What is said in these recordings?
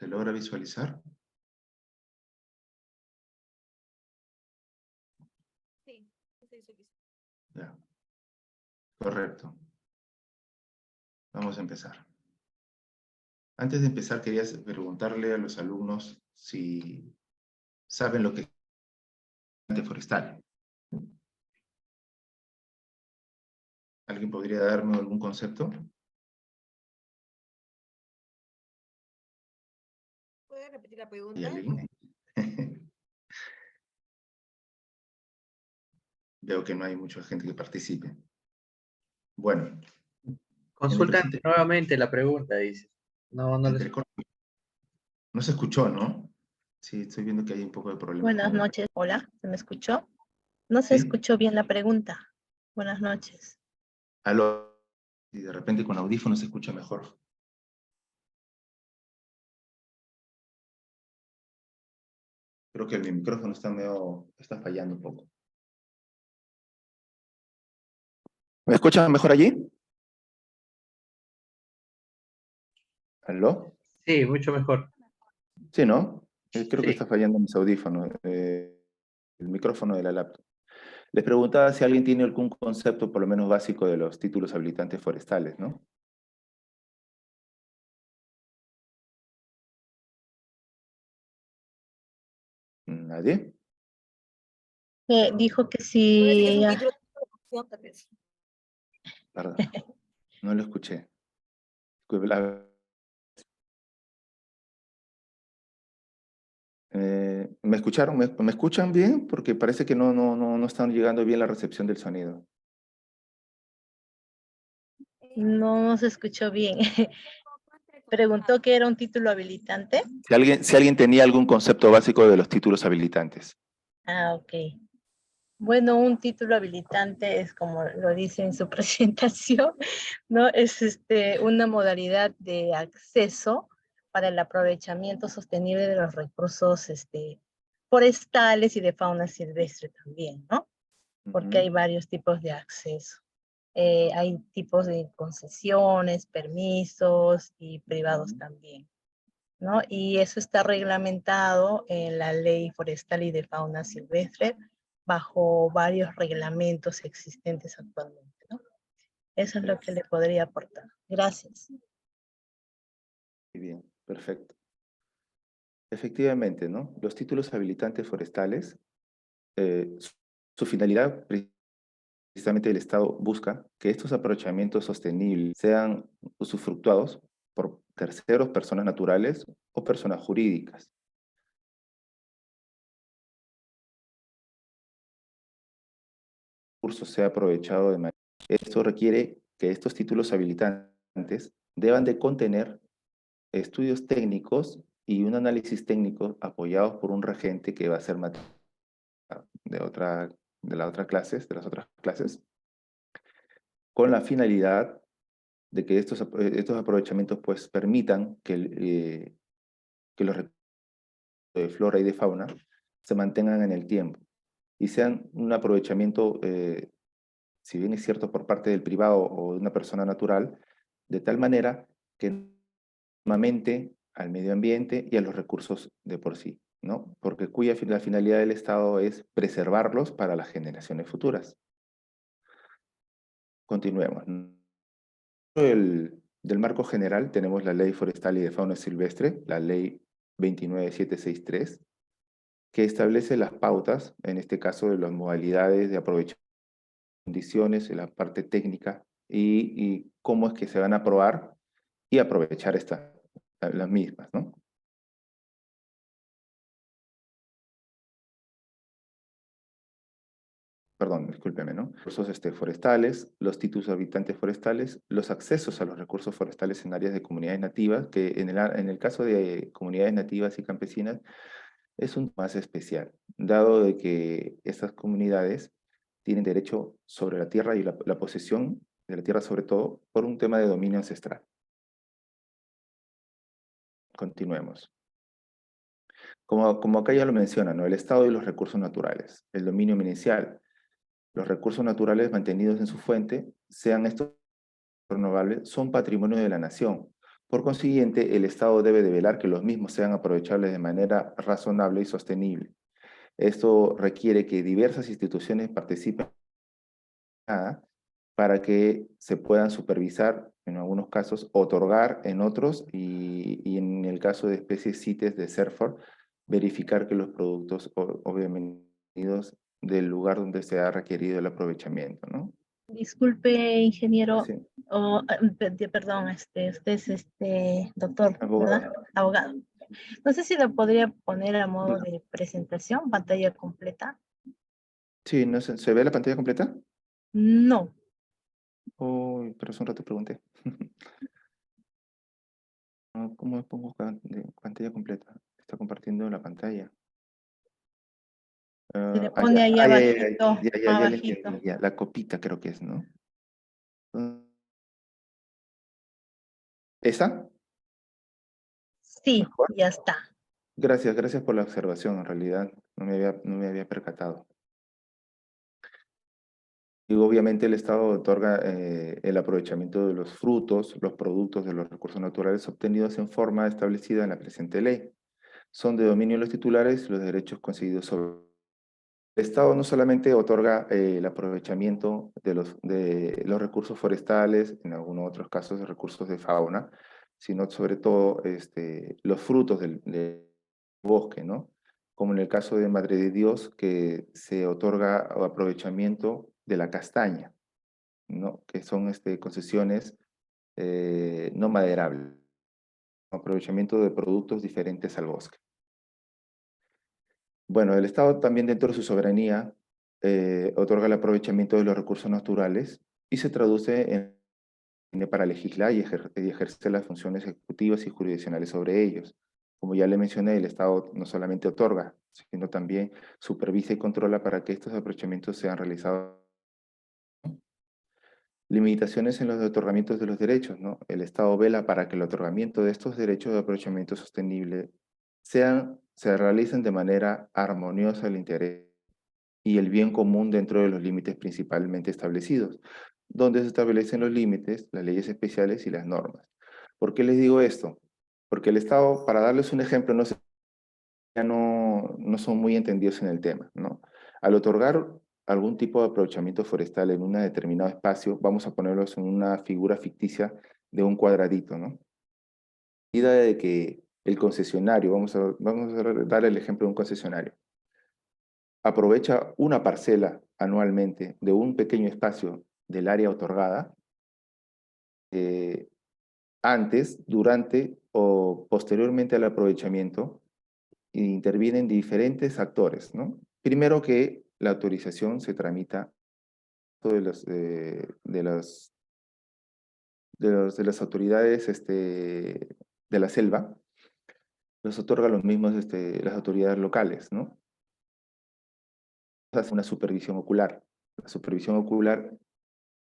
¿Se logra visualizar? Sí, Ya. Correcto. Vamos a empezar. Antes de empezar, quería preguntarle a los alumnos si saben lo que es el forestal. ¿Alguien podría darme algún concepto? ¿Puede repetir la ¿Y pregunta? alguien? Veo que no hay mucha gente que participe. Bueno. Consulta nuevamente la pregunta, dice. No se escuchó, ¿no? Sí, estoy viendo que hay un poco de problema. Buenas noches. Hola, ¿se me escuchó? No se ¿Sí? escuchó bien la pregunta. Buenas noches. Aló. Y de repente con audífonos se escucha mejor. Creo que mi micrófono está fallando un poco. ¿Me escuchan mejor allí? ¿Aló? Sí, mucho mejor. Sí, ¿no? Creo Sí. que está fallando mis audífonos, el micrófono de la laptop. Les preguntaba si alguien tiene algún concepto, por lo menos básico, de los títulos habilitantes forestales, ¿no? ¿Nadie? Dijo que Parece que sí. es un título de opción, tal vez. Perdón, no lo escuché. ¿Me escucharon? ¿Me escuchan bien? Porque parece que no están llegando bien la recepción del sonido. No se escuchó bien. Preguntó que era un título habilitante. Si alguien tenía algún concepto básico de los títulos habilitantes. Ah, ok. Bueno, un título habilitante es, como lo dice en su presentación, ¿no? Es una modalidad de acceso para el aprovechamiento sostenible de los recursos forestales y de fauna silvestre también, ¿no? Porque hay varios tipos de acceso. Hay tipos de concesiones, permisos y privados también, ¿no? Y eso está reglamentado en la Ley Forestal y de Fauna Silvestre bajo varios reglamentos existentes actualmente, ¿no? Eso es lo que le podría aportar. Gracias. Muy bien, perfecto. Efectivamente, ¿no? Los títulos habilitantes forestales, su finalidad, precisamente el Estado busca que estos aprovechamientos sostenibles sean usufructuados por terceros, personas naturales o personas jurídicas. El recurso sea aprovechado de manera. Esto requiere que estos títulos habilitantes deban de contener estudios técnicos y un análisis técnico apoyados por un regente que va a ser de las otras clases, con la finalidad de que estos aprovechamientos pues permitan que los recursos de flora y de fauna se mantengan en el tiempo y sean un aprovechamiento, si bien es cierto por parte del privado o de una persona natural, de tal manera que nuevamente al medio ambiente y a los recursos de por sí, ¿no? Porque la finalidad del Estado es preservarlos para las generaciones futuras. Continuemos. Del marco general tenemos la Ley Forestal y de Fauna Silvestre, la Ley 29763, que establece las pautas, en este caso de las modalidades de aprovechamiento de condiciones, en la parte técnica y cómo es que se van a aprobar y aprovechar las mismas, ¿no? Perdón, discúlpeme, ¿no? Recursos forestales, los títulos habitantes forestales, los accesos a los recursos forestales en áreas de comunidades nativas, que en el caso de comunidades nativas y campesinas es un más especial, dado de que estas comunidades tienen derecho sobre la tierra y la posesión de la tierra sobre todo por un tema de dominio ancestral. Continuemos. Como acá ya lo menciona, ¿no? El Estado y los recursos naturales, el dominio inicial, los recursos naturales mantenidos en su fuente, sean estos renovables, son patrimonio de la nación, Por consiguiente, el Estado debe de velar que los mismos sean aprovechables de manera razonable y sostenible. Esto requiere que diversas instituciones participen para que se puedan supervisar en algunos casos, otorgar en otros y en el caso de especies CITES de CERFOR, verificar que los productos obviamente del lugar donde se ha requerido el aprovechamiento, ¿no? Disculpe, ingeniero, Sí, perdón, usted es doctor, ¿verdad? abogado. Abogado. No sé si lo podría poner a modo de presentación, pantalla completa. Sí, no sé, ¿se ve la pantalla completa? No, Uy, pero hace un rato pregunté. No, ¿cómo me pongo pantalla completa? Está compartiendo la pantalla. se le Ya, pone ahí ya, ya, abajito, ya le abajito. entendí, ya, la copita creo que es, ¿no? ¿Esa? Sí, ¿Mejor? ya está. Gracias, gracias por la observación, en realidad no me había percatado. Y obviamente el Estado otorga el aprovechamiento de los frutos, los productos de los recursos naturales obtenidos en forma establecida en la presente ley. Son de dominio de los titulares los derechos concedidos sobre. El Estado no solamente otorga el aprovechamiento de los recursos forestales, en algunos otros casos de recursos de fauna, sino sobre todo los frutos del bosque, ¿no? Como en el caso de Madre de Dios, que se otorga aprovechamiento de la castaña, ¿no? Que son concesiones no maderables, aprovechamiento de productos diferentes al bosque. Bueno, el Estado también dentro de su soberanía otorga el aprovechamiento de los recursos naturales y se traduce para legislar y ejercer las funciones ejecutivas y jurisdiccionales sobre ellos. Como ya le mencioné, el Estado no solamente otorga, sino también supervisa y controla para que estos aprovechamientos sean realizados. Limitaciones en los otorgamientos de los derechos, ¿no? El Estado vela para que el otorgamiento de estos derechos de aprovechamiento sostenible se realicen de manera armoniosa al interés y el bien común dentro de los límites principalmente establecidos, donde se establecen los límites, las leyes especiales y las normas. ¿Por qué les digo esto? Porque el Estado, para darles un ejemplo, ya no son muy entendidos en el tema, ¿no? Al otorgar algún tipo de aprovechamiento forestal en un determinado espacio, vamos a ponerlos en una figura ficticia de un cuadradito, ¿no? Idea de que el concesionario, vamos a dar el ejemplo de un concesionario, aprovecha una parcela anualmente de un pequeño espacio del área otorgada, eh, antes, durante o posteriormente al aprovechamiento, intervienen diferentes actores, ¿no? Primero que la autorización se tramita de las autoridades de la selva, los otorga los mismos las autoridades locales, ¿no? Hace una supervisión ocular. La supervisión ocular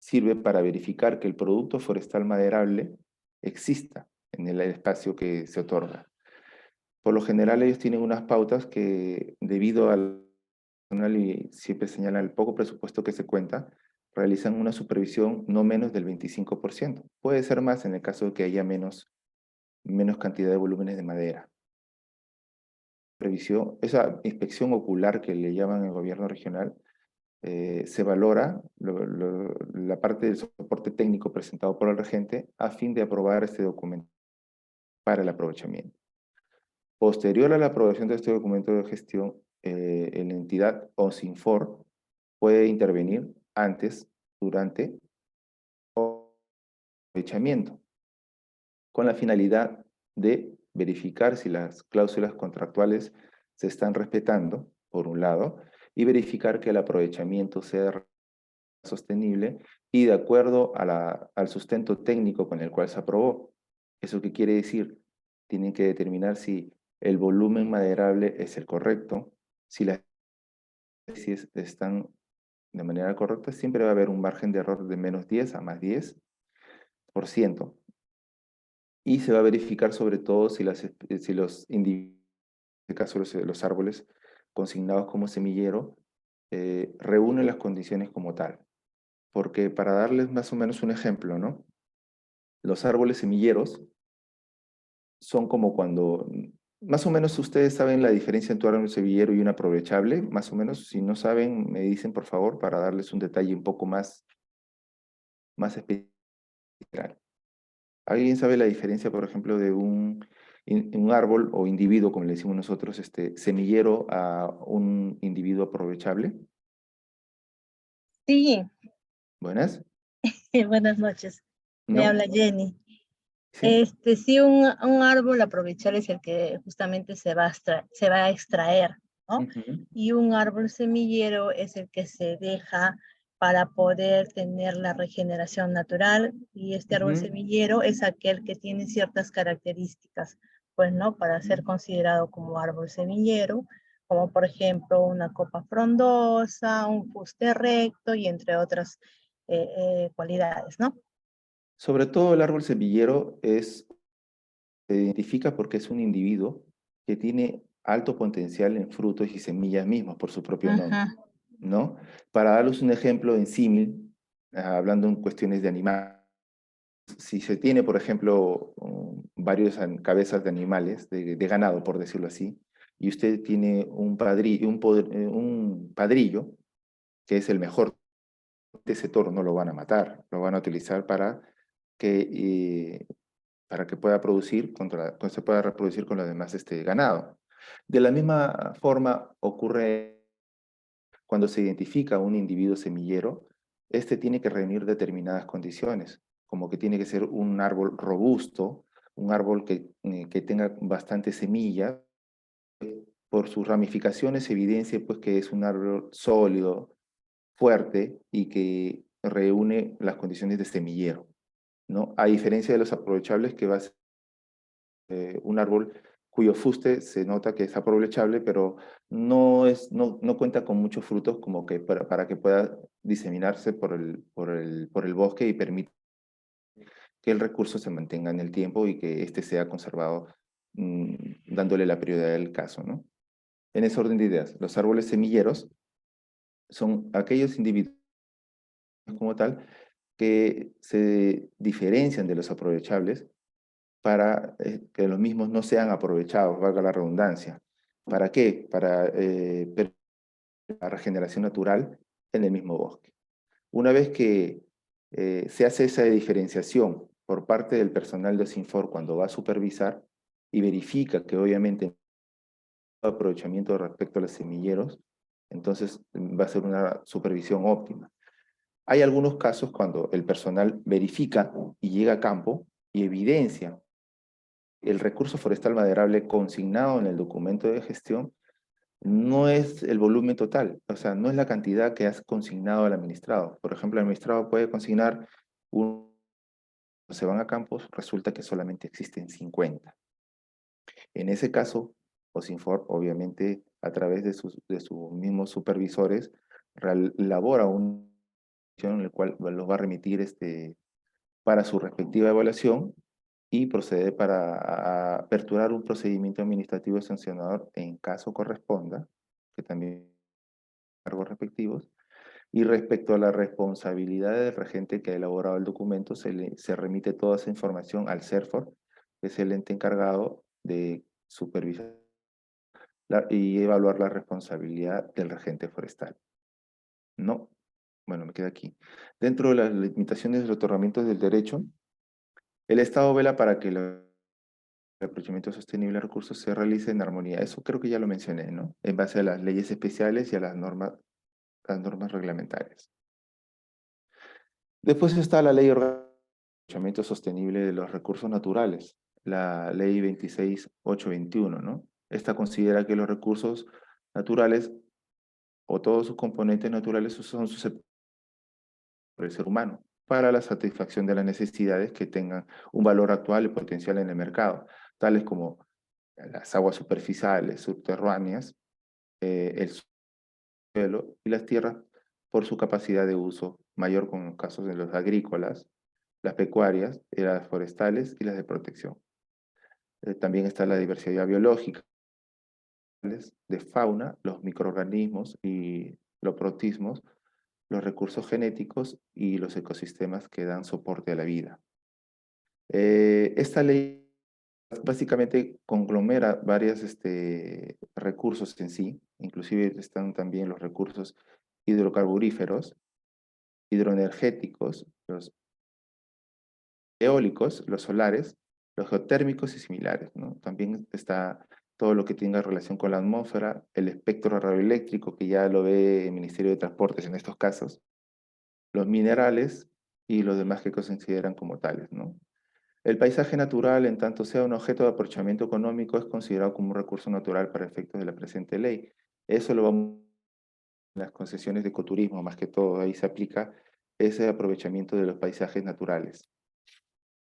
sirve para verificar que el producto forestal maderable exista en el espacio que se otorga. Por lo general ellos tienen unas pautas que debido al y siempre señalan el poco presupuesto que se cuenta, realizan una supervisión no menos del 25%. Puede ser más en el caso de que haya menos cantidad de volúmenes de madera. Esa inspección ocular que le llaman el gobierno regional, se valora la parte del soporte técnico presentado por el regente a fin de aprobar este documento para el aprovechamiento. Posterior a la aprobación de este documento de gestión, la entidad OSINFOR puede intervenir antes, durante o aprovechamiento, con la finalidad de verificar si las cláusulas contractuales se están respetando, por un lado, y verificar que el aprovechamiento sea sostenible y de acuerdo al sustento técnico con el cual se aprobó. ¿Eso qué quiere decir? Tienen que determinar si el volumen maderable es el correcto, si las especies están de manera correcta, siempre va a haber un margen de error de menos 10 a más 10%. Y se va a verificar sobre todo si los individuos, en este caso los árboles consignados como semillero, reúnen las condiciones como tal. Porque para darles más o menos un ejemplo, ¿no? Los árboles semilleros son como cuando, más o menos ustedes saben la diferencia entre un árbol semillero y un aprovechable, más o menos, si no saben, me dicen por favor para darles un detalle un poco más especial. ¿Alguien sabe la diferencia, por ejemplo, de un árbol o individuo, como le decimos nosotros, semillero a un individuo aprovechable? Sí, ¿Buenas? buenas noches. Me ¿No? habla Jenny. ¿Sí? Sí, un árbol aprovechar es el que justamente se va a extraer, ¿no? Ujú, Y un árbol semillero es el que se deja para poder tener la regeneración natural. Y este árbol ujú, semillero es aquel que tiene ciertas características, pues, ¿no? Para ser considerado como árbol semillero, como por ejemplo una copa frondosa, un fuste recto y entre otras cualidades, ¿no? Sobre todo el árbol semillero se identifica porque es un individuo que tiene alto potencial en frutos y semillas mismos por su propio nombre, Ajá. ¿no? Para darles un ejemplo en símil, hablando en cuestiones de animales, si se tiene, por ejemplo, varios cabezas de animales, de ganado, por decirlo así, y usted tiene un padrillo, que es el mejor de ese toro, no lo van a matar, lo van a utilizar que, para que pueda producir, se pueda reproducir con los demás ganado. De la misma forma ocurre cuando se identifica un individuo semillero, este tiene que reunir determinadas condiciones, como que tiene que ser un árbol robusto, un árbol que tenga bastante semilla. Por sus ramificaciones evidencia pues que es un árbol sólido, fuerte y que reúne las condiciones de semillero, ¿no? A diferencia de los aprovechables que va a ser un árbol cuyo fuste se nota que es aprovechable, pero no cuenta con muchos frutos como que para que pueda diseminarse por el bosque y permite que el recurso se mantenga en el tiempo y que éste sea conservado, dándole la prioridad del caso, ¿no? En ese orden de ideas, los árboles semilleros son aquellos individuos como tal que se diferencian de los aprovechables para que los mismos no sean aprovechados, valga la redundancia. ¿Para qué? Para la regeneración natural en el mismo bosque. Una vez que se hace esa diferenciación por parte del personal de Sinfor cuando va a supervisar y verifica que obviamente no hay aprovechamiento respecto a los semilleros, entonces va a ser una supervisión óptima. Hay algunos casos cuando el personal verifica y llega a campo y evidencia el recurso forestal maderable consignado en el documento de gestión no es el volumen total, o sea, no es la cantidad que has consignado al administrado. Por ejemplo, el administrado puede consignar se van a campos, resulta que solamente existen 50. En ese caso, OSINFOR, obviamente, a través de sus mismos supervisores, elabora una en el cual los va a remitir para su respectiva evaluación y procede para aperturar un procedimiento administrativo sancionador en caso corresponda, que también cargos respectivos, y respecto a la responsabilidad del regente que ha elaborado el documento, se remite toda esa información al CERFOR, que es el ente encargado de supervisar y evaluar la responsabilidad del regente forestal. No, bueno, me queda aquí. Dentro de las limitaciones de los otorgamientos del derecho, el Estado vela para que el aprovechamiento sostenible de recursos se realice en armonía. Eso creo que ya lo mencioné, ¿no? En base a las leyes especiales y a las normas reglamentarias. Después está la ley de aprovechamiento sostenible de los recursos naturales, la ley 26821, ¿no? Esta considera que los recursos naturales o todos sus componentes naturales son susceptibles por el ser humano para la satisfacción de las necesidades que tengan un valor actual y potencial en el mercado, tales como las aguas superficiales, subterráneas, el suelo y las tierras por su capacidad de uso mayor con los casos de los agrícolas, las pecuarias, las forestales y las de protección. También está la diversidad biológica de fauna, los microorganismos y los protismos, los recursos genéticos y los ecosistemas que dan soporte a la vida. Esta ley básicamente conglomera varios recursos en sí, inclusive están también los recursos hidrocarburíferos, hidroenergéticos, los eólicos, los solares, los geotérmicos y similares, ¿no? También está todo lo que tenga relación con la atmósfera, el espectro radioeléctrico, que ya lo ve el Ministerio de Transportes en estos casos, los minerales y los demás que se consideran como tales, ¿no? El paisaje natural, en tanto sea un objeto de aprovechamiento económico, es considerado como un recurso natural para efectos de la presente ley. Eso lo vamos en las concesiones de ecoturismo, más que todo, ahí se aplica ese aprovechamiento de los paisajes naturales.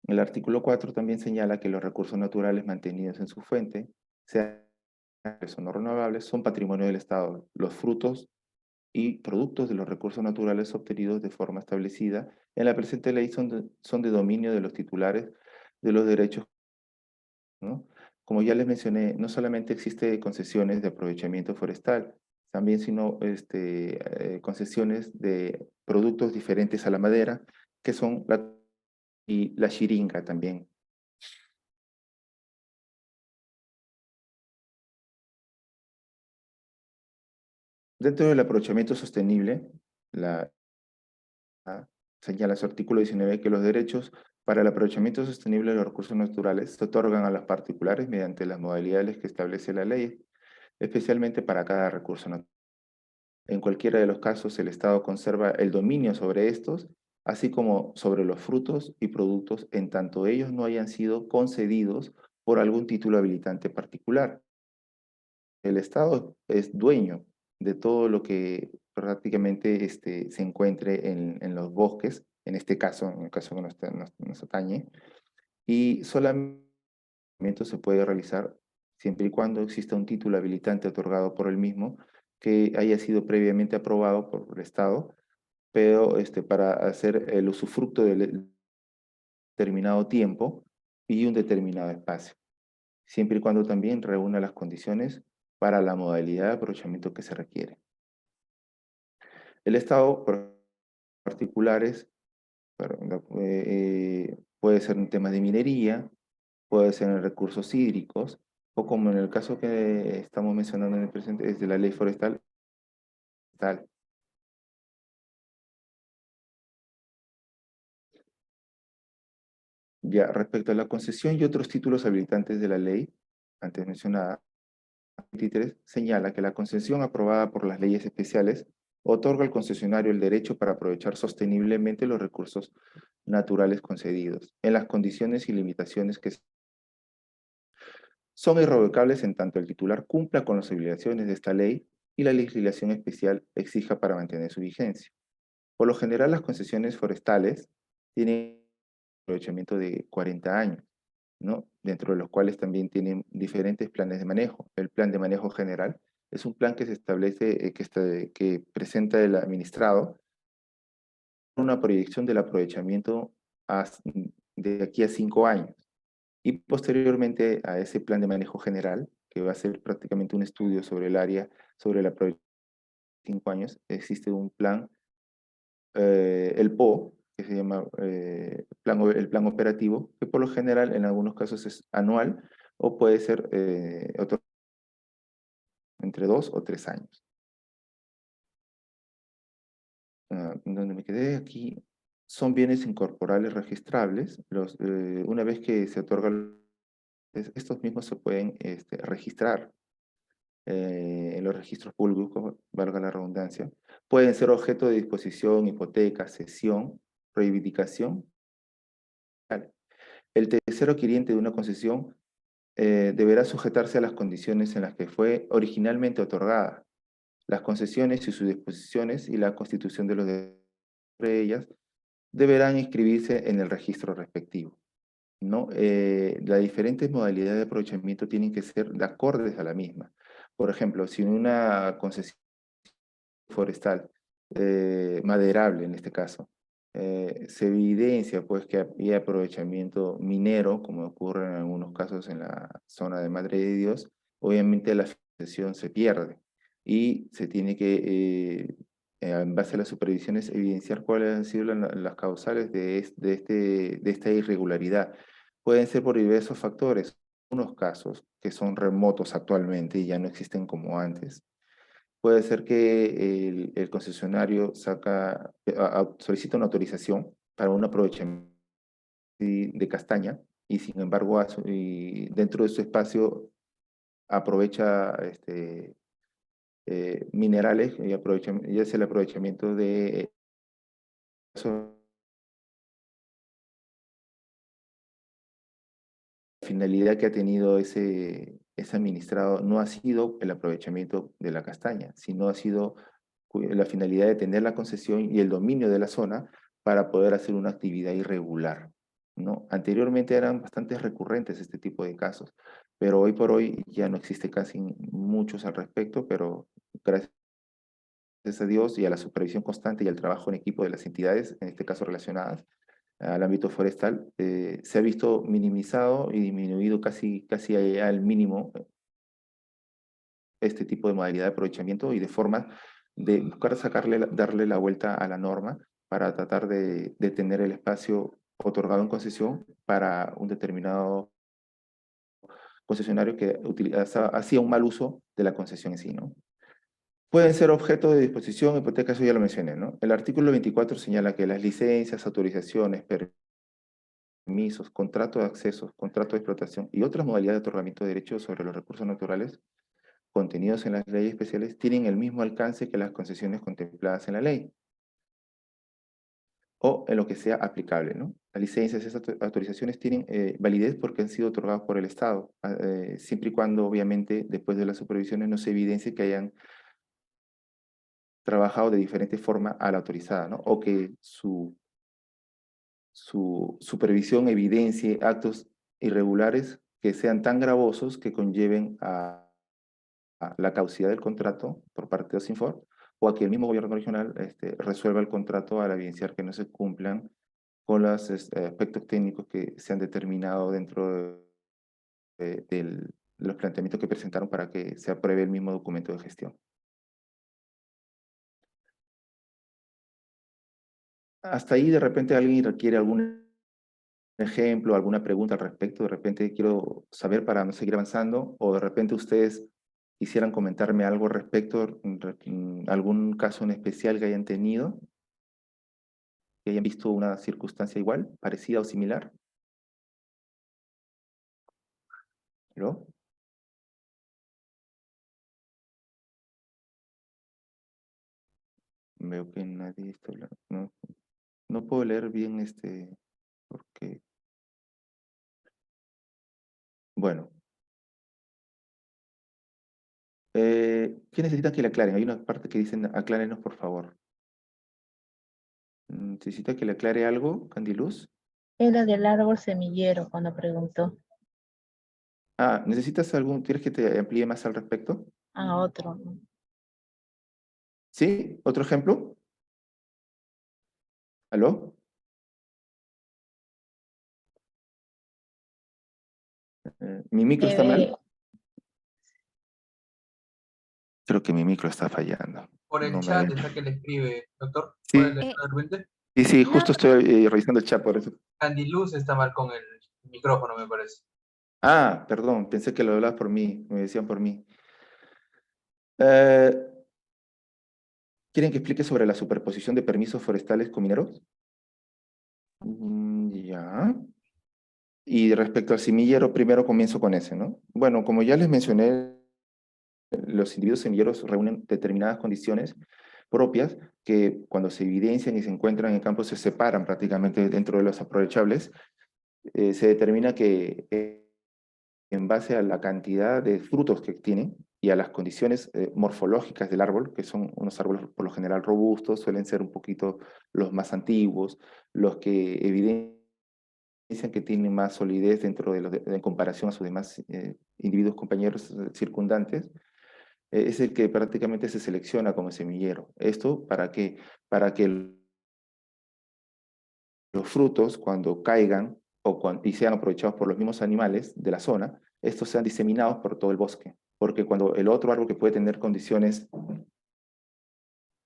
El artículo 4 también señala que los recursos naturales mantenidos en su fuente, sean renovables o no renovables, son patrimonio del Estado. Los frutos y productos de los recursos naturales obtenidos de forma establecida en la presente ley son de dominio de los titulares de los derechos, ¿no? Como ya les mencioné, no solamente existe concesiones de aprovechamiento forestal, también sino concesiones de productos diferentes a la madera, que son y la chiringa también. Dentro del aprovechamiento sostenible, la señala su artículo 19 que los derechos para el aprovechamiento sostenible de los recursos naturales se otorgan a los particulares mediante las modalidades que establece la ley, especialmente para cada recurso natural. En cualquiera de los casos, el Estado conserva el dominio sobre estos, así como sobre los frutos y productos, en tanto ellos no hayan sido concedidos por algún título habilitante particular. El Estado es dueño de todo lo que prácticamente se encuentre en los bosques, en este caso, en el caso que nos atañe, y solamente se puede realizar siempre y cuando exista un título habilitante otorgado por el mismo que haya sido previamente aprobado por el Estado, pero para hacer el usufructo del determinado tiempo y un determinado espacio, siempre y cuando también reúna las condiciones para la modalidad de aprovechamiento que se requiere. El Estado, por particulares, puede ser en temas de minería, puede ser en recursos hídricos, o como en el caso que estamos mencionando en el presente, es de la ley forestal. Tal. Ya, respecto a la concesión y otros títulos habilitantes de la ley, antes mencionada, 23 señala que la concesión aprobada por las leyes especiales otorga al concesionario el derecho para aprovechar sosteniblemente los recursos naturales concedidos, en las condiciones y limitaciones que son irrevocables en tanto el titular cumpla con las obligaciones de esta ley y la legislación especial exija para mantener su vigencia. Por lo general, las concesiones forestales tienen un aprovechamiento de 40 años, ¿no? Dentro de los cuales también tienen diferentes planes de manejo. El plan de manejo general es un plan que se establece, que presenta el administrado una proyección del aprovechamiento de aquí a 5 años. Y posteriormente a ese plan de manejo general, que va a ser prácticamente un estudio sobre el área, sobre la proyección de 5 años, existe un plan, el PO, que se llama el plan operativo, que por lo general en algunos casos es anual o puede ser entre 2 o 3 años. Donde me quedé aquí, son bienes incorporales registrables. Una vez que se otorgan, estos mismos se pueden registrar en los registros públicos, valga la redundancia. Pueden ser objeto de disposición, hipoteca, cesión, reivindicación. El tercero adquiriente de una concesión deberá sujetarse a las condiciones en las que fue originalmente otorgada. Las concesiones y sus disposiciones y la constitución de los derechos de ellas deberán inscribirse en el registro respectivo, ¿no? Las diferentes modalidades de aprovechamiento tienen que ser de acordes a la misma. Por ejemplo, si una concesión forestal, maderable en este caso, se evidencia pues que había aprovechamiento minero, como ocurre en algunos casos en la zona de Madre de Dios, obviamente la concesión se pierde y se tiene que, en base a las supervisiones, evidenciar cuáles han sido las causales de esta irregularidad. Pueden ser por diversos factores, algunos casos que son remotos actualmente y ya no existen como antes, puede ser que el concesionario solicita una autorización para un aprovechamiento de castaña y sin embargo y dentro de su espacio aprovecha minerales y hace el aprovechamiento de eso. La finalidad que ha tenido ese administrado no ha sido el aprovechamiento de la castaña, sino ha sido la finalidad de tener la concesión y el dominio de la zona para poder hacer una actividad irregular, ¿no? Anteriormente eran bastante recurrentes este tipo de casos, pero hoy por hoy ya no existe casi muchos al respecto, pero gracias a Dios y a la supervisión constante y al trabajo en equipo de las entidades, en este caso relacionadas al ámbito forestal, se ha visto minimizado y disminuido casi al mínimo este tipo de modalidad de aprovechamiento y de forma de buscar darle la vuelta a la norma para tratar de tener el espacio otorgado en concesión para un determinado concesionario que hacía un mal uso de la concesión en sí, ¿no? Pueden ser objeto de disposición, hipoteca, eso ya lo mencioné, ¿no? El artículo 24 señala que las licencias, autorizaciones, permisos, contrato de acceso, contrato de explotación y otras modalidades de otorgamiento de derechos sobre los recursos naturales contenidos en las leyes especiales tienen el mismo alcance que las concesiones contempladas en la ley o en lo que sea aplicable, ¿no? Las licencias y esas autorizaciones tienen validez porque han sido otorgadas por el Estado, siempre y cuando, obviamente, después de las supervisiones no se evidencie que hayan trabajado de diferente forma a la autorizada, ¿no? O que su supervisión evidencie actos irregulares que sean tan gravosos que conlleven a la caducidad del contrato por parte de Osinfor o a que el mismo gobierno regional resuelva el contrato al evidenciar que no se cumplan con los aspectos técnicos que se han determinado dentro de los planteamientos que presentaron para que se apruebe el mismo documento de gestión. Hasta ahí de repente alguien requiere algún ejemplo, alguna pregunta al respecto, de repente quiero saber para no seguir avanzando, o de repente ustedes quisieran comentarme algo al respecto, algún caso en especial que hayan tenido, que hayan visto una circunstancia igual, parecida o similar. ¿No? Veo que nadie está hablando. No, no puedo leer bien porque... Bueno. ¿Qué necesitan que le aclaren? Hay una parte que dicen, aclárenos por favor. ¿Necesita que le aclare algo, Candiluz? Era del árbol semillero cuando preguntó. Ah, ¿quieres que te amplíe más al respecto? A otro. ¿Sí? ¿Otro ejemplo? ¿Aló? ¿Mi micro está mal? Creo que mi micro está fallando. Por el No me chat den. está que le escribe, doctor. ¿Puede Sí, leer de repente? sí, No, justo estoy revisando el chat por eso. Candy Luz está mal con el micrófono, me parece. Ah, perdón, pensé que lo hablabas por mí, me decían por mí. Eh, ¿Quieren que explique sobre la superposición de permisos forestales con mineros? Ya. Y respecto al semillero, primero comienzo con ese, ¿no? Bueno, como ya les mencioné, los individuos semilleros reúnen determinadas condiciones propias que cuando se evidencian y se encuentran en campo se separan prácticamente dentro de los aprovechables. Se determina que en base a la cantidad de frutos que tienen y a las condiciones morfológicas del árbol, que son unos árboles por lo general robustos, suelen ser un poquito los más antiguos, los que evidencian que tienen más solidez dentro en comparación a sus demás individuos compañeros circundantes, es el que prácticamente se selecciona como semillero. ¿Esto para qué? Para que los frutos, cuando caigan y sean aprovechados por los mismos animales de la zona, estos sean diseminados por todo el bosque. Porque cuando el otro árbol que puede tener condiciones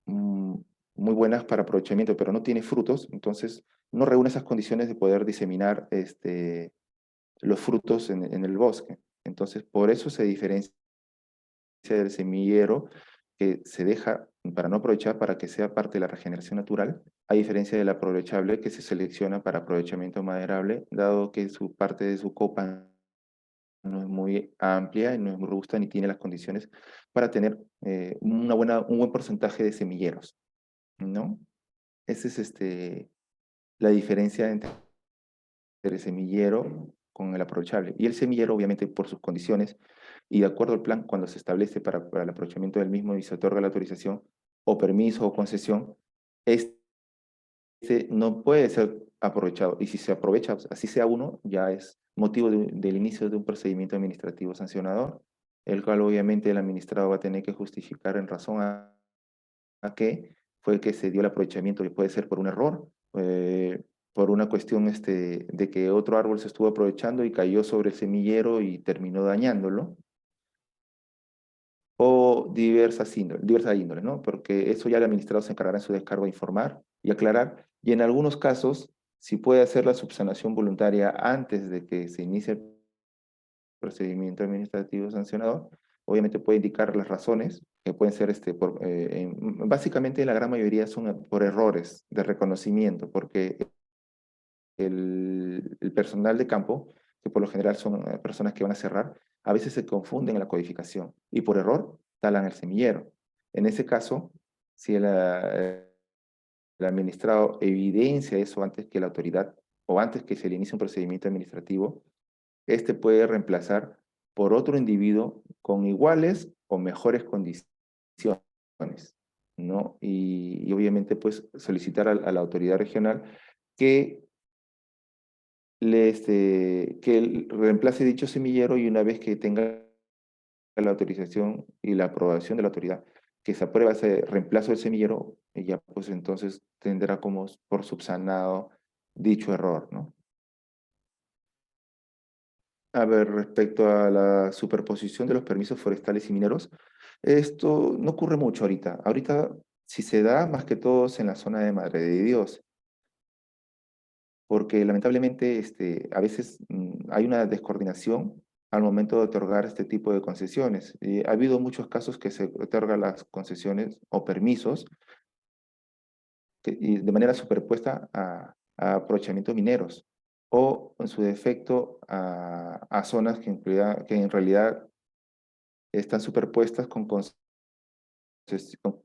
muy buenas para aprovechamiento, pero no tiene frutos, entonces no reúne esas condiciones de poder diseminar los frutos en el bosque. Entonces, por eso se diferencia del semillero que se deja para no aprovechar, para que sea parte de la regeneración natural, a diferencia del aprovechable que se selecciona para aprovechamiento maderable, dado que su parte de su copa no es muy amplia, no es muy robusta, ni tiene las condiciones para tener un buen porcentaje de semilleros, ¿no? Esa es la diferencia entre el semillero con el aprovechable. Y el semillero, obviamente, por sus condiciones y de acuerdo al plan, cuando se establece para el aprovechamiento del mismo y se otorga la autorización o permiso o concesión, este no puede ser aprovechado. Y si se aprovecha, así sea uno, ya es motivo del inicio de un procedimiento administrativo sancionador, el cual obviamente el administrado va a tener que justificar en razón a qué fue que se dio el aprovechamiento, que puede ser por un error, por una cuestión de que otro árbol se estuvo aprovechando y cayó sobre el semillero y terminó dañándolo, o diversas índoles, ¿no? Porque eso ya el administrador se encargará en su descargo de informar y aclarar, y en algunos casos, si puede hacer la subsanación voluntaria antes de que se inicie el procedimiento administrativo sancionador, obviamente puede indicar las razones, que pueden ser, básicamente la gran mayoría son por errores de reconocimiento, porque el personal de campo, que por lo general son personas que van a cerrar, a veces se confunden en la codificación y por error talan el semillero. En ese caso, si el administrado evidencia eso antes que la autoridad o antes que se le inicie un procedimiento administrativo, este puede reemplazar por otro individuo con iguales o mejores condiciones, ¿no? Y obviamente, pues, solicitar a la autoridad regional que que reemplace dicho semillero y una vez que tenga la autorización y la aprobación de la autoridad, que se aprueba ese reemplazo del semillero, y ya pues entonces tendrá como por subsanado dicho error, ¿no? A ver, respecto a la superposición de los permisos forestales y mineros, esto no ocurre mucho ahorita. Ahorita, si se da, más que todo es en la zona de Madre de Dios, porque lamentablemente a veces hay una descoordinación al momento de otorgar este tipo de concesiones. Ha habido muchos casos que se otorgan las concesiones o permisos y de manera superpuesta a aprovechamientos mineros o en su defecto a zonas que en realidad están superpuestas con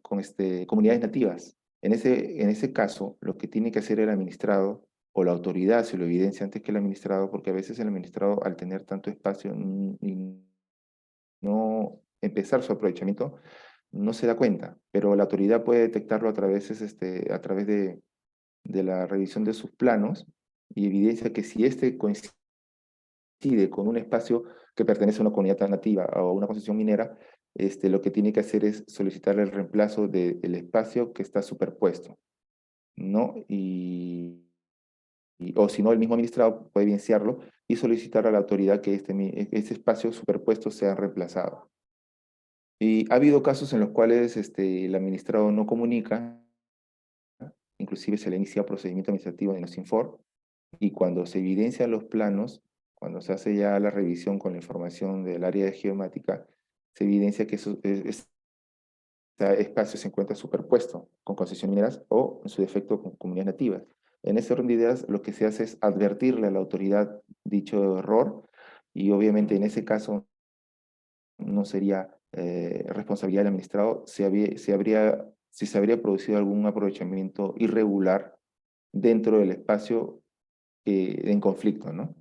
comunidades nativas. En ese caso, lo que tiene que hacer el administrado o la autoridad, se lo evidencia antes que el administrado, porque a veces el administrado, al tener tanto espacio y no empezar su aprovechamiento, no se da cuenta, pero la autoridad puede detectarlo a través de la revisión de sus planos y evidencia que si coincide con un espacio que pertenece a una comunidad nativa o a una concesión minera, lo que tiene que hacer es solicitar el reemplazo del espacio que está superpuesto, ¿no? O si no, el mismo administrado puede evidenciarlo y solicitar a la autoridad que este espacio superpuesto sea reemplazado. Y ha habido casos en los cuales el administrado no comunica, inclusive se le inicia procedimiento administrativo en los Infor, y cuando se evidencian los planos, cuando se hace ya la revisión con la información del área de geomática, se evidencia que este espacio se encuentra superpuesto con concesiones mineras o, en su defecto, con comunidades nativas. En ese orden de ideas, lo que se hace es advertirle a la autoridad dicho error, y obviamente en ese caso no sería responsabilidad del administrado si se habría producido algún aprovechamiento irregular dentro del espacio en conflicto, ¿no?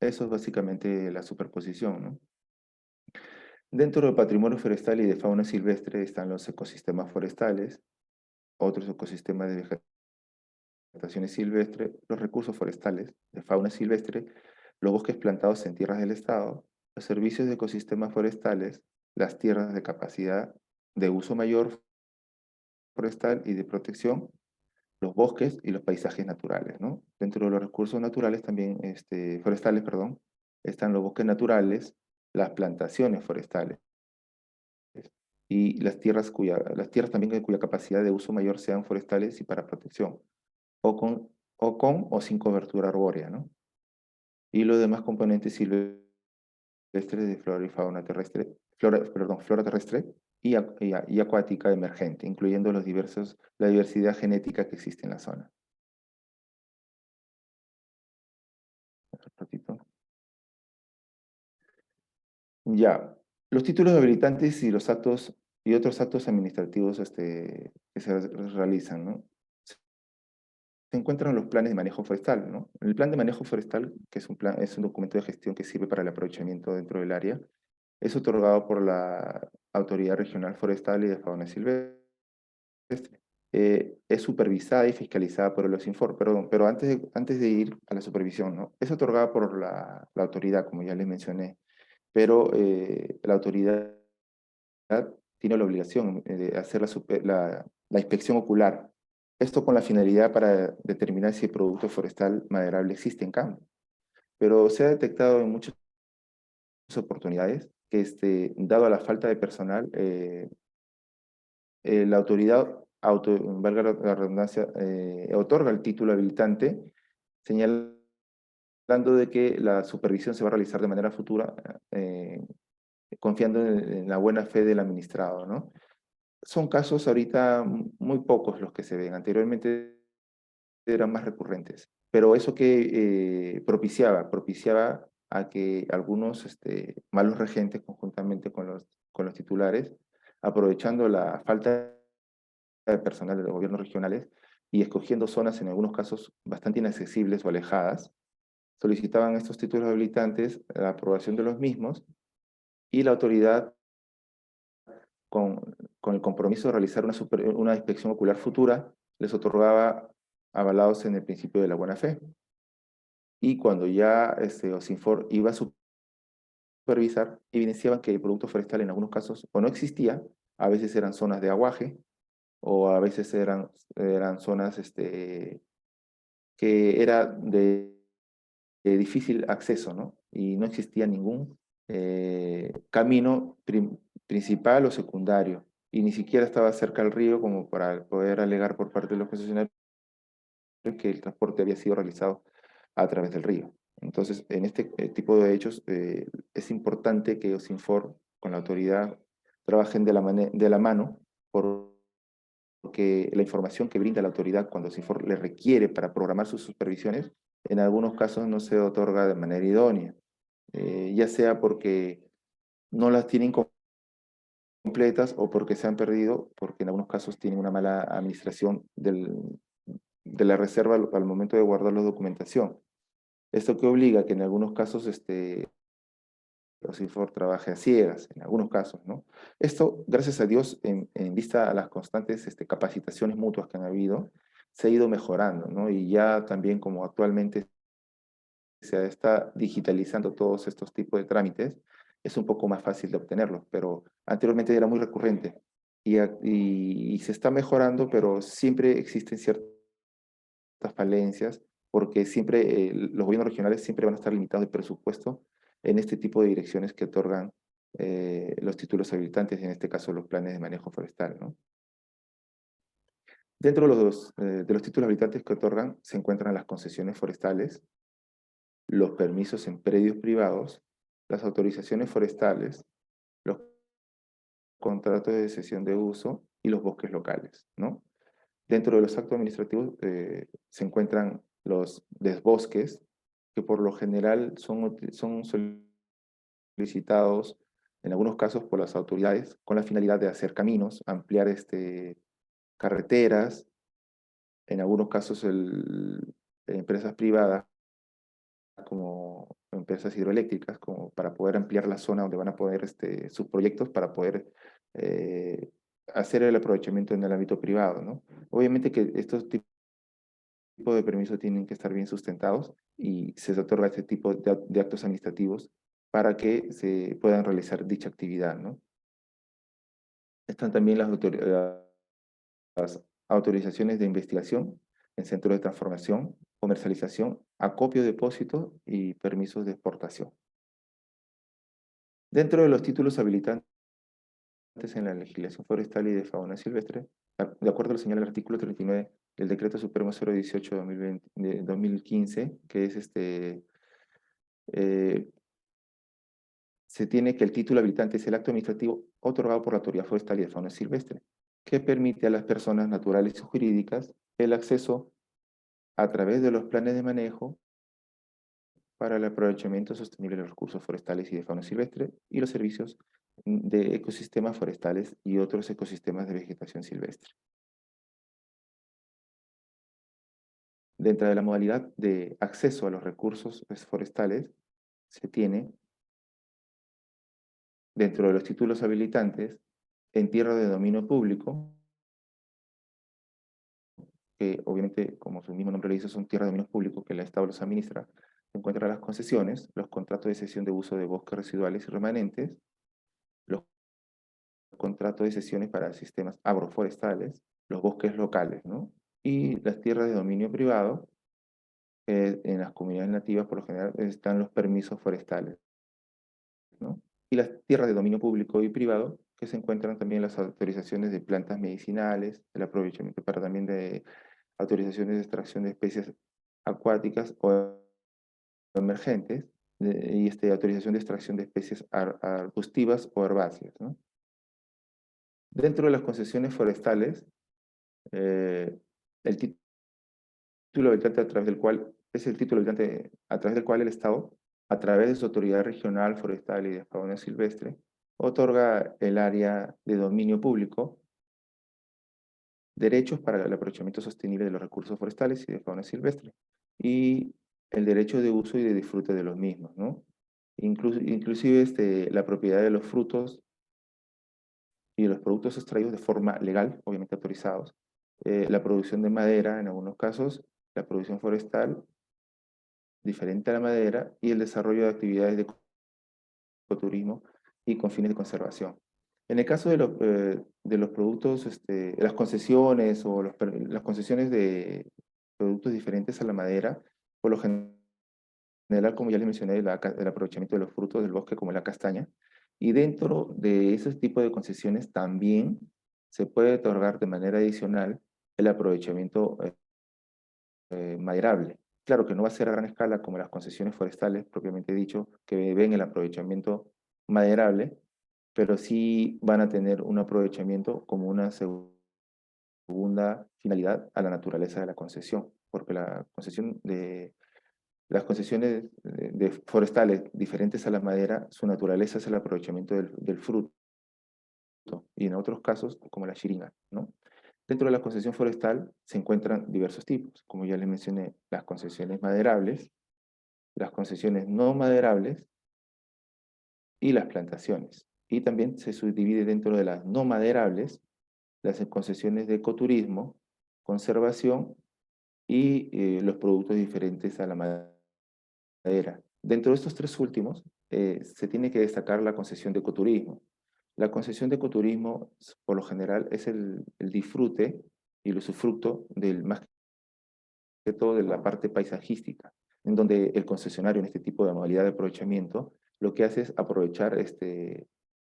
Eso es básicamente la superposición, ¿no? Dentro del patrimonio forestal y de fauna silvestre están los ecosistemas forestales, otros ecosistemas de vegetaciones silvestres, los recursos forestales de fauna silvestre, los bosques plantados en tierras del Estado, los servicios de ecosistemas forestales, las tierras de capacidad de uso mayor forestal y de protección, los bosques y los paisajes naturales, ¿no? Dentro de los recursos naturales también, forestales, perdón, están los bosques naturales, las plantaciones forestales y las tierras también cuya capacidad de uso mayor sean forestales y para protección, o con o sin cobertura arbórea, ¿no? y los demás componentes silvestres de flora y fauna terrestre, flora terrestre y acuática emergente, incluyendo la diversidad genética que existe en la zona. Otro ratito. Ya, los títulos habilitantes y los actos y otros actos administrativos que se realizan, ¿no? Se encuentran los planes de manejo forestal, ¿no? El plan de manejo forestal, que es un documento de gestión que sirve para el aprovechamiento dentro del área, es otorgado por la Autoridad Regional Forestal y de Fauna Silvestre. Es supervisada y fiscalizada por el OSINFOR, pero antes de ir a la supervisión, ¿no? Es otorgada por la autoridad, como ya les mencioné, pero la autoridad tiene la obligación de hacer la inspección ocular. Esto con la finalidad para determinar si el producto forestal maderable existe en campo. Pero se ha detectado en muchas oportunidades que, dado a la falta de personal, la autoridad, valga la redundancia, otorga el título habilitante, señalando de que la supervisión se va a realizar de manera futura, confiando en la buena fe del administrado, ¿no? Son casos ahorita muy pocos los que se ven. Anteriormente eran más recurrentes. Pero eso que propiciaba a que algunos malos regentes, conjuntamente con los titulares, aprovechando la falta de personal de los gobiernos regionales y escogiendo zonas en algunos casos bastante inaccesibles o alejadas, solicitaban estos títulos habilitantes, la aprobación de los mismos, y la autoridad, con el compromiso de realizar una inspección ocular futura, les otorgaba avalados en el principio de la buena fe. Y cuando ya OSINFOR iba a supervisar, evidenciaban que el producto forestal en algunos casos o no existía, a veces eran zonas de aguaje, o a veces eran zonas que era de difícil acceso, ¿no? Y no existía ningún camino principal o secundario, y ni siquiera estaba cerca al río como para poder alegar por parte de los concesionarios que el transporte había sido realizado a través del río. Entonces, en este tipo de hechos, es importante que OSINFOR con la autoridad trabajen de la mano, porque la información que brinda la autoridad cuando OSINFOR le requiere para programar sus supervisiones, en algunos casos no se otorga de manera idónea, ya sea porque no las tienen completas o porque se han perdido, porque en algunos casos tienen una mala administración de la reserva al momento de guardar la documentación. Esto que obliga que en algunos casos OSINFOR trabaje a ciegas, en algunos casos, ¿no? Esto, gracias a Dios, en vista a las constantes capacitaciones mutuas que han habido, se ha ido mejorando, ¿no? Y ya también como actualmente se está digitalizando todos estos tipos de trámites, es un poco más fácil de obtenerlos, pero anteriormente era muy recurrente y se está mejorando, pero siempre existen ciertas falencias, porque siempre los gobiernos regionales siempre van a estar limitados de presupuesto en este tipo de direcciones que otorgan los títulos habilitantes, en este caso los planes de manejo forestal, ¿no? Dentro de los títulos habilitantes que otorgan se encuentran las concesiones forestales, los permisos en predios privados, las autorizaciones forestales, los contratos de cesión de uso y los bosques locales, ¿no? Dentro de los actos administrativos se encuentran los desbosques, que por lo general son solicitados en algunos casos por las autoridades con la finalidad de hacer caminos, ampliar carreteras, en algunos casos empresas privadas como empresas hidroeléctricas, como para poder ampliar la zona donde van a poder sus proyectos para poder hacer el aprovechamiento en el ámbito privado, ¿no? Obviamente que estos tipos de permisos tienen que estar bien sustentados y se otorga este tipo de actos administrativos para que se puedan realizar dicha actividad, ¿no? Están también las autorizaciones de investigación en centros de transformación, comercialización, acopio, depósito y permisos de exportación. Dentro de los títulos habilitantes en la legislación forestal y de fauna silvestre, de acuerdo a lo señala el artículo 39 del Decreto Supremo 018 de 2015, que es se tiene que el título habilitante es el acto administrativo otorgado por la Autoridad Forestal y de Fauna Silvestre, que permite a las personas naturales y jurídicas el acceso a través de los planes de manejo para el aprovechamiento sostenible de los recursos forestales y de fauna silvestre y los servicios de ecosistemas forestales y otros ecosistemas de vegetación silvestre. Dentro de la modalidad de acceso a los recursos forestales, se tiene, dentro de los títulos habilitantes, en tierra de dominio público, que obviamente, como su mismo nombre le dice, son tierras de dominio público que el Estado los administra, se encuentran las concesiones, los contratos de cesión de uso de bosques residuales y remanentes, los contratos de cesiones para sistemas agroforestales, los bosques locales, ¿no? Y las tierras de dominio privado, en las comunidades nativas por lo general están los permisos forestales, ¿no? Y las tierras de dominio público y privado, que se encuentran también las autorizaciones de plantas medicinales, el aprovechamiento para también de autorizaciones de extracción de especies acuáticas o emergentes, y autorización de extracción de especies arbustivas o herbáceas, ¿no? Dentro de las concesiones forestales, el título habilitante a través del cual es el título habilitante a través del cual el Estado, a través de su autoridad regional forestal y de fauna silvestre, otorga el área de dominio público derechos para el aprovechamiento sostenible de los recursos forestales y de fauna silvestre, y el derecho de uso y de disfrute de los mismos, ¿no? Inclusive la propiedad de los frutos y de los productos extraídos de forma legal, obviamente autorizados, la producción de madera en algunos casos, la producción forestal diferente a la madera y el desarrollo de actividades de ecoturismo y con fines de conservación. En el caso de los productos, las concesiones o las concesiones de productos diferentes a la madera, por lo general, como ya les mencioné, el aprovechamiento de los frutos del bosque como la castaña, y dentro de ese tipo de concesiones también se puede otorgar de manera adicional el aprovechamiento maderable. Claro que no va a ser a gran escala como las concesiones forestales, propiamente dicho, que ven el aprovechamiento maderable, pero sí van a tener un aprovechamiento como una segunda finalidad a la naturaleza de la concesión, porque las concesiones forestales diferentes a la madera, su naturaleza es el aprovechamiento del fruto, y en otros casos, como la chiringa, ¿no? Dentro de la concesión forestal se encuentran diversos tipos, como ya les mencioné, las concesiones maderables, las concesiones no maderables y las plantaciones. Y también se subdivide dentro de las no maderables las concesiones de ecoturismo, conservación y los productos diferentes a la madera. Dentro de estos tres últimos, se tiene que destacar la concesión de ecoturismo. La concesión de ecoturismo, por lo general, es el disfrute y el usufructo más que todo de la parte paisajística, en donde el concesionario en este tipo de modalidad de aprovechamiento lo que hace es aprovechar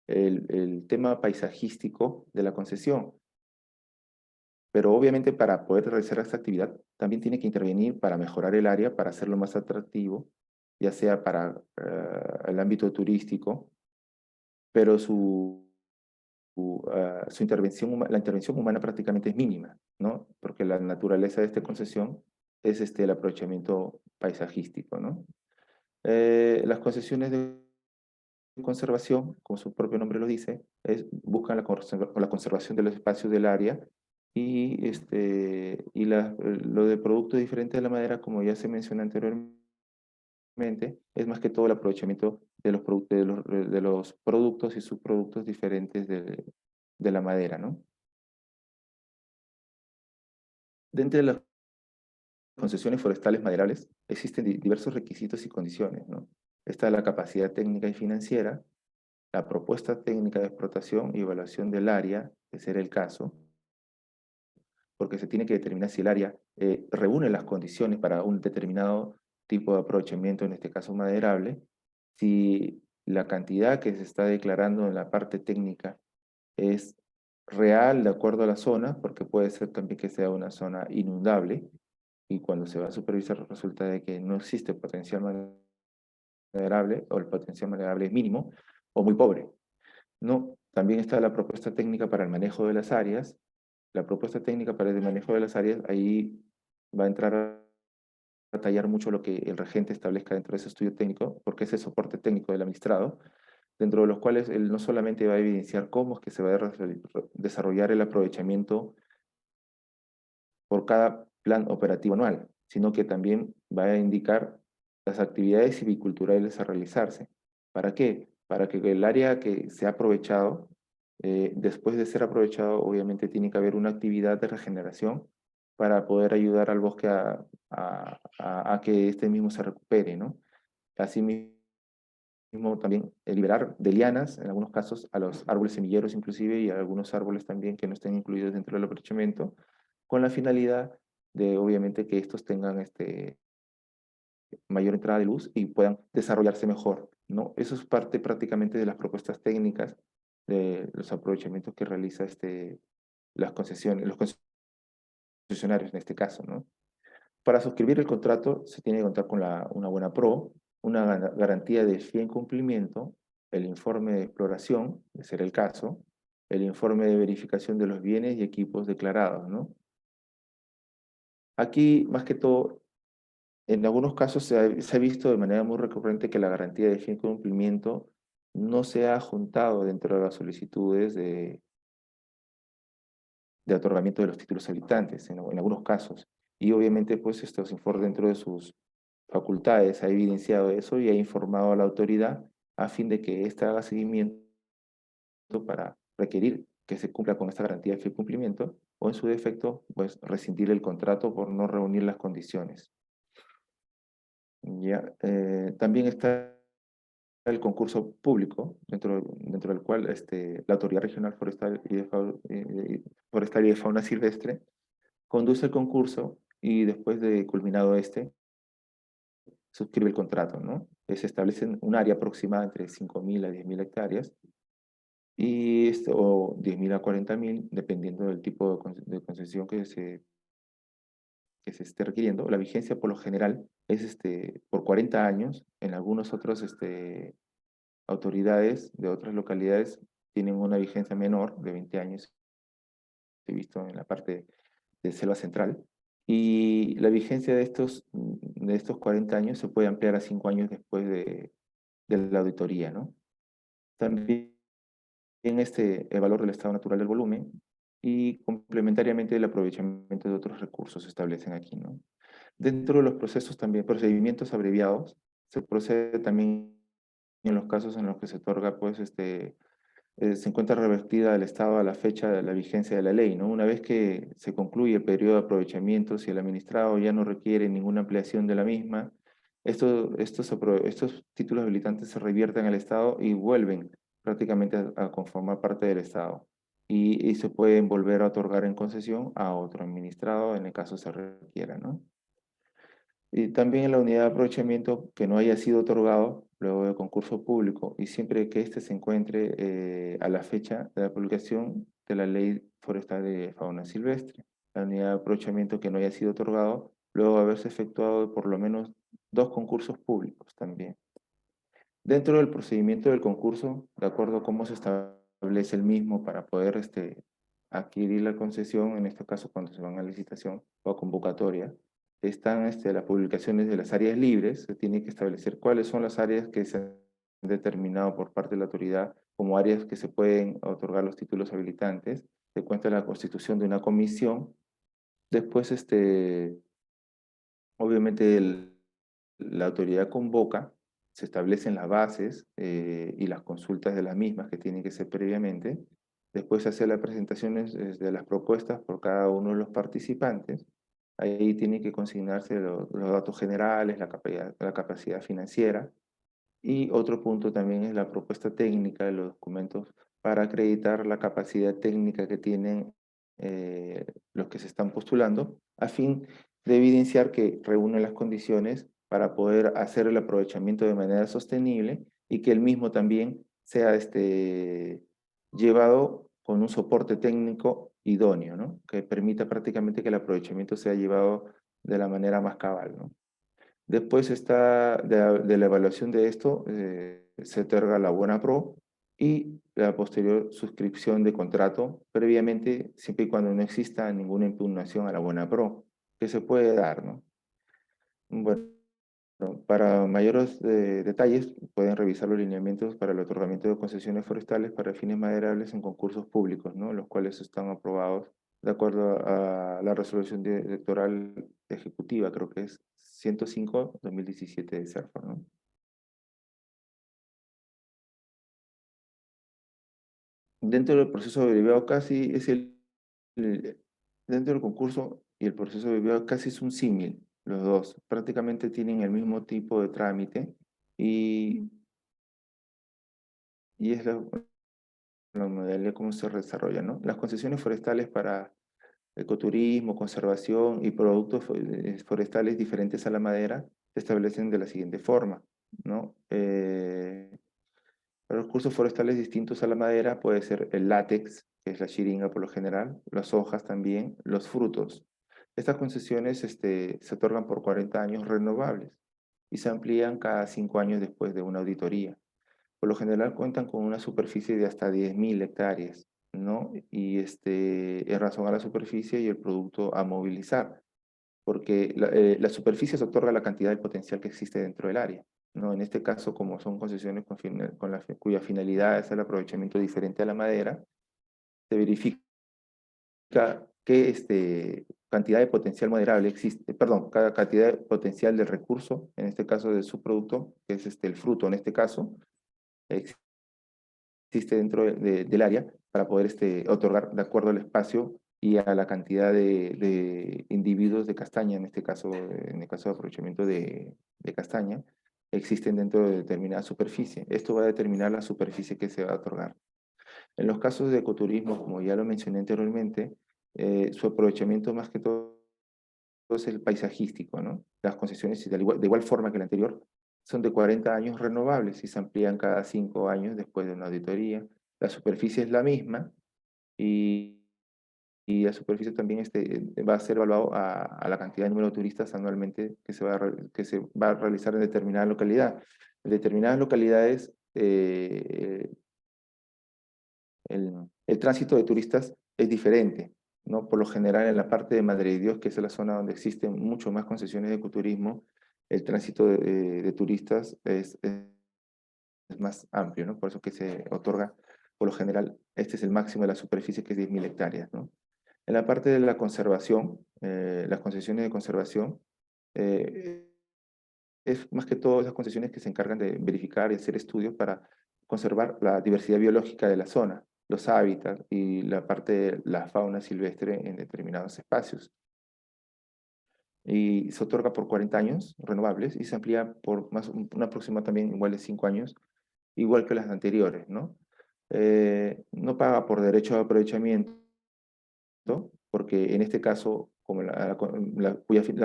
el tema paisajístico de la concesión. Pero obviamente para poder realizar esta actividad también tiene que intervenir para mejorar el área, para hacerlo más atractivo, ya sea para el ámbito turístico, pero su intervención, la intervención humana prácticamente es mínima, ¿no? Porque la naturaleza de esta concesión es el aprovechamiento paisajístico, ¿no? Las concesiones de conservación, como su propio nombre lo dice, buscan la conservación de los espacios del área y lo de productos diferentes de la madera, como ya se mencionó anteriormente, es más que todo el aprovechamiento de los productos y subproductos diferentes de la madera, ¿no? Dentro de las concesiones forestales maderables existen diversos requisitos y condiciones, ¿no? Está la capacidad técnica y financiera, la propuesta técnica de explotación y evaluación del área, de ser el caso, porque se tiene que determinar si el área reúne las condiciones para un determinado tipo de aprovechamiento, en este caso maderable, si la cantidad que se está declarando en la parte técnica es real de acuerdo a la zona, porque puede ser también que sea una zona inundable, y cuando se va a supervisar resulta de que no existe potencial manerable o el potencial manerable es mínimo o muy pobre, ¿no? También está la propuesta técnica para el manejo de las áreas. La propuesta técnica para el manejo de las áreas, ahí va a entrar a detallar mucho lo que el regente establezca dentro de ese estudio técnico, porque es el soporte técnico del administrado, dentro de los cuales él no solamente va a evidenciar cómo es que se va a desarrollar el aprovechamiento por cada plan operativo anual, sino que también va a indicar las actividades civiculturales a realizarse. ¿Para qué? Para que el área que se ha aprovechado, después de ser aprovechado, obviamente tiene que haber una actividad de regeneración para poder ayudar al bosque a que este mismo se recupere, ¿no? Asimismo, también liberar de lianas, en algunos casos, a los árboles semilleros inclusive, y a algunos árboles también que no estén incluidos dentro del aprovechamiento, con la finalidad de, obviamente, que estos tengan mayor entrada de luz y puedan desarrollarse mejor, ¿no? Eso es parte prácticamente de las propuestas técnicas de los aprovechamientos que realiza las concesiones, los concesionarios en este caso, ¿no? Para suscribir el contrato se tiene que contar con una buena PRO, una garantía de fiel cumplimiento, el informe de exploración, de ser el caso, el informe de verificación de los bienes y equipos declarados, ¿no? Aquí, más que todo, en algunos casos se ha visto de manera muy recurrente que la garantía de fiel cumplimiento no se ha juntado dentro de las solicitudes de otorgamiento de los títulos habilitantes, en algunos casos. Y obviamente, pues, estos informes dentro de sus facultades ha evidenciado eso y ha informado a la autoridad a fin de que ésta haga seguimiento para requerir que se cumpla con esta garantía de fiel cumplimiento o, en su defecto, pues, rescindir el contrato por no reunir las condiciones. Ya, también está el concurso público, dentro del cual la Autoridad Regional Forestal Forestal y de Fauna Silvestre conduce el concurso y después de culminado suscribe el contrato, ¿no? Se establece un área aproximada entre 5.000 a 10.000 hectáreas y o 10.000 a 40.000, dependiendo del tipo de concesión que se esté requiriendo. La vigencia por lo general es por 40 años. En algunos otros autoridades de otras localidades tienen una vigencia menor de 20 años, he visto en la parte de Selva Central, y la vigencia de estos 40 años se puede ampliar a 5 años después de la auditoría, ¿no? También el valor del estado natural del volumen y complementariamente el aprovechamiento de otros recursos se establecen aquí, ¿no? Dentro de los procesos también, procedimientos abreviados, se procede también en los casos en los que se otorga, pues, se encuentra revertida el Estado a la fecha de la vigencia de la ley, ¿no? Una vez que se concluye el periodo de aprovechamiento, si el administrado ya no requiere ninguna ampliación de la misma, estos títulos habilitantes se revierten al Estado y vuelven prácticamente a conformar parte del Estado. Y se pueden volver a otorgar en concesión a otro administrado en el caso se requiera, ¿no? Y también en la unidad de aprovechamiento que no haya sido otorgado luego del concurso público y siempre que éste se encuentre a la fecha de la publicación de la Ley Forestal de Fauna Silvestre. La unidad de aprovechamiento que no haya sido otorgado luego de haberse efectuado por lo menos 2 concursos públicos también. Dentro del procedimiento del concurso, de acuerdo a cómo se establece el mismo para poder adquirir la concesión, en este caso cuando se van a licitación o a convocatoria, están las publicaciones de las áreas libres. Se tiene que establecer cuáles son las áreas que se han determinado por parte de la autoridad como áreas que se pueden otorgar los títulos habilitantes. Se cuenta la constitución de una comisión. Después, obviamente, la autoridad convoca, se establecen las bases y las consultas de las mismas que tienen que ser previamente. Después se hace las presentaciones de las propuestas por cada uno de los participantes. Ahí tienen que consignarse los datos generales, la capacidad financiera. Y otro punto también es la propuesta técnica de los documentos para acreditar la capacidad técnica que tienen los que se están postulando, a fin de evidenciar que reúnen las condiciones para poder hacer el aprovechamiento de manera sostenible y que el mismo también sea llevado con un soporte técnico idóneo, ¿no? Que permita prácticamente que el aprovechamiento sea llevado de la manera más cabal, ¿no? Después está de la evaluación de esto, se otorga la buena pro y la posterior suscripción de contrato previamente, siempre y cuando no exista ninguna impugnación a la buena pro, que se puede dar, ¿no? Bueno, para mayores detalles, pueden revisar los lineamientos para el otorgamiento de concesiones forestales para fines maderables en concursos públicos, ¿no? Los cuales están aprobados de acuerdo a la resolución electoral ejecutiva, creo que es 105/2017 de CERFA, ¿no? Dentro del proceso abreviado casi es dentro del concurso y el proceso abreviado casi es un símil, los dos, prácticamente tienen el mismo tipo de trámite y, y es la modalidad cómo se desarrolla, ¿no? Las concesiones forestales para ecoturismo, conservación y productos forestales diferentes a la madera se establecen de la siguiente forma, ¿no? Los recursos forestales distintos a la madera puede ser el látex, que es la chiringa por lo general, las hojas también, los frutos. Estas concesiones se otorgan por 40 años renovables y se amplían cada 5 años después de una auditoría. Por lo general cuentan con una superficie de hasta 10.000 hectáreas, ¿no? Y en razón a la superficie y el producto a movilizar, porque la superficie se otorga la cantidad de potencial que existe dentro del área, ¿no? En este caso, como son concesiones cuya finalidad es el aprovechamiento diferente a la madera, se verifica qué cantidad de potencial maderable existe, perdón, cada cantidad de potencial del recurso, en este caso de su producto, que es el fruto en este caso, existe dentro del área para poder otorgar de acuerdo al espacio y a la cantidad de individuos de castaña, en el caso de aprovechamiento de castaña, existen dentro de determinada superficie. Esto va a determinar la superficie que se va a otorgar. En los casos de ecoturismo, como ya lo mencioné anteriormente, su aprovechamiento más que todo es el paisajístico, ¿no? Las concesiones, de igual forma que la anterior, son de 40 años renovables y se amplían cada 5 años después de una auditoría. La superficie es la misma y, y la superficie también va a ser evaluado a la cantidad de número de turistas anualmente que se va a realizar en determinada localidad. En determinadas localidades, el tránsito de turistas es diferente, ¿no? Por lo general, en la parte de Madre de Dios, que es la zona donde existen mucho más concesiones de ecoturismo, el tránsito de turistas es más amplio, ¿no? Por eso que se otorga, por lo general, este es el máximo de la superficie, que es 10.000 hectáreas, ¿no? En la parte de la conservación, las concesiones de conservación, eh, es más que todo esas concesiones que se encargan de verificar y hacer estudios para conservar la diversidad biológica de la zona, los hábitats y la parte de la fauna silvestre en determinados espacios. Y se otorga por 40 años renovables y se amplía por una próxima también igual de 5 años, igual que las anteriores, ¿no? No paga por derecho de aprovechamiento, porque en este caso, como la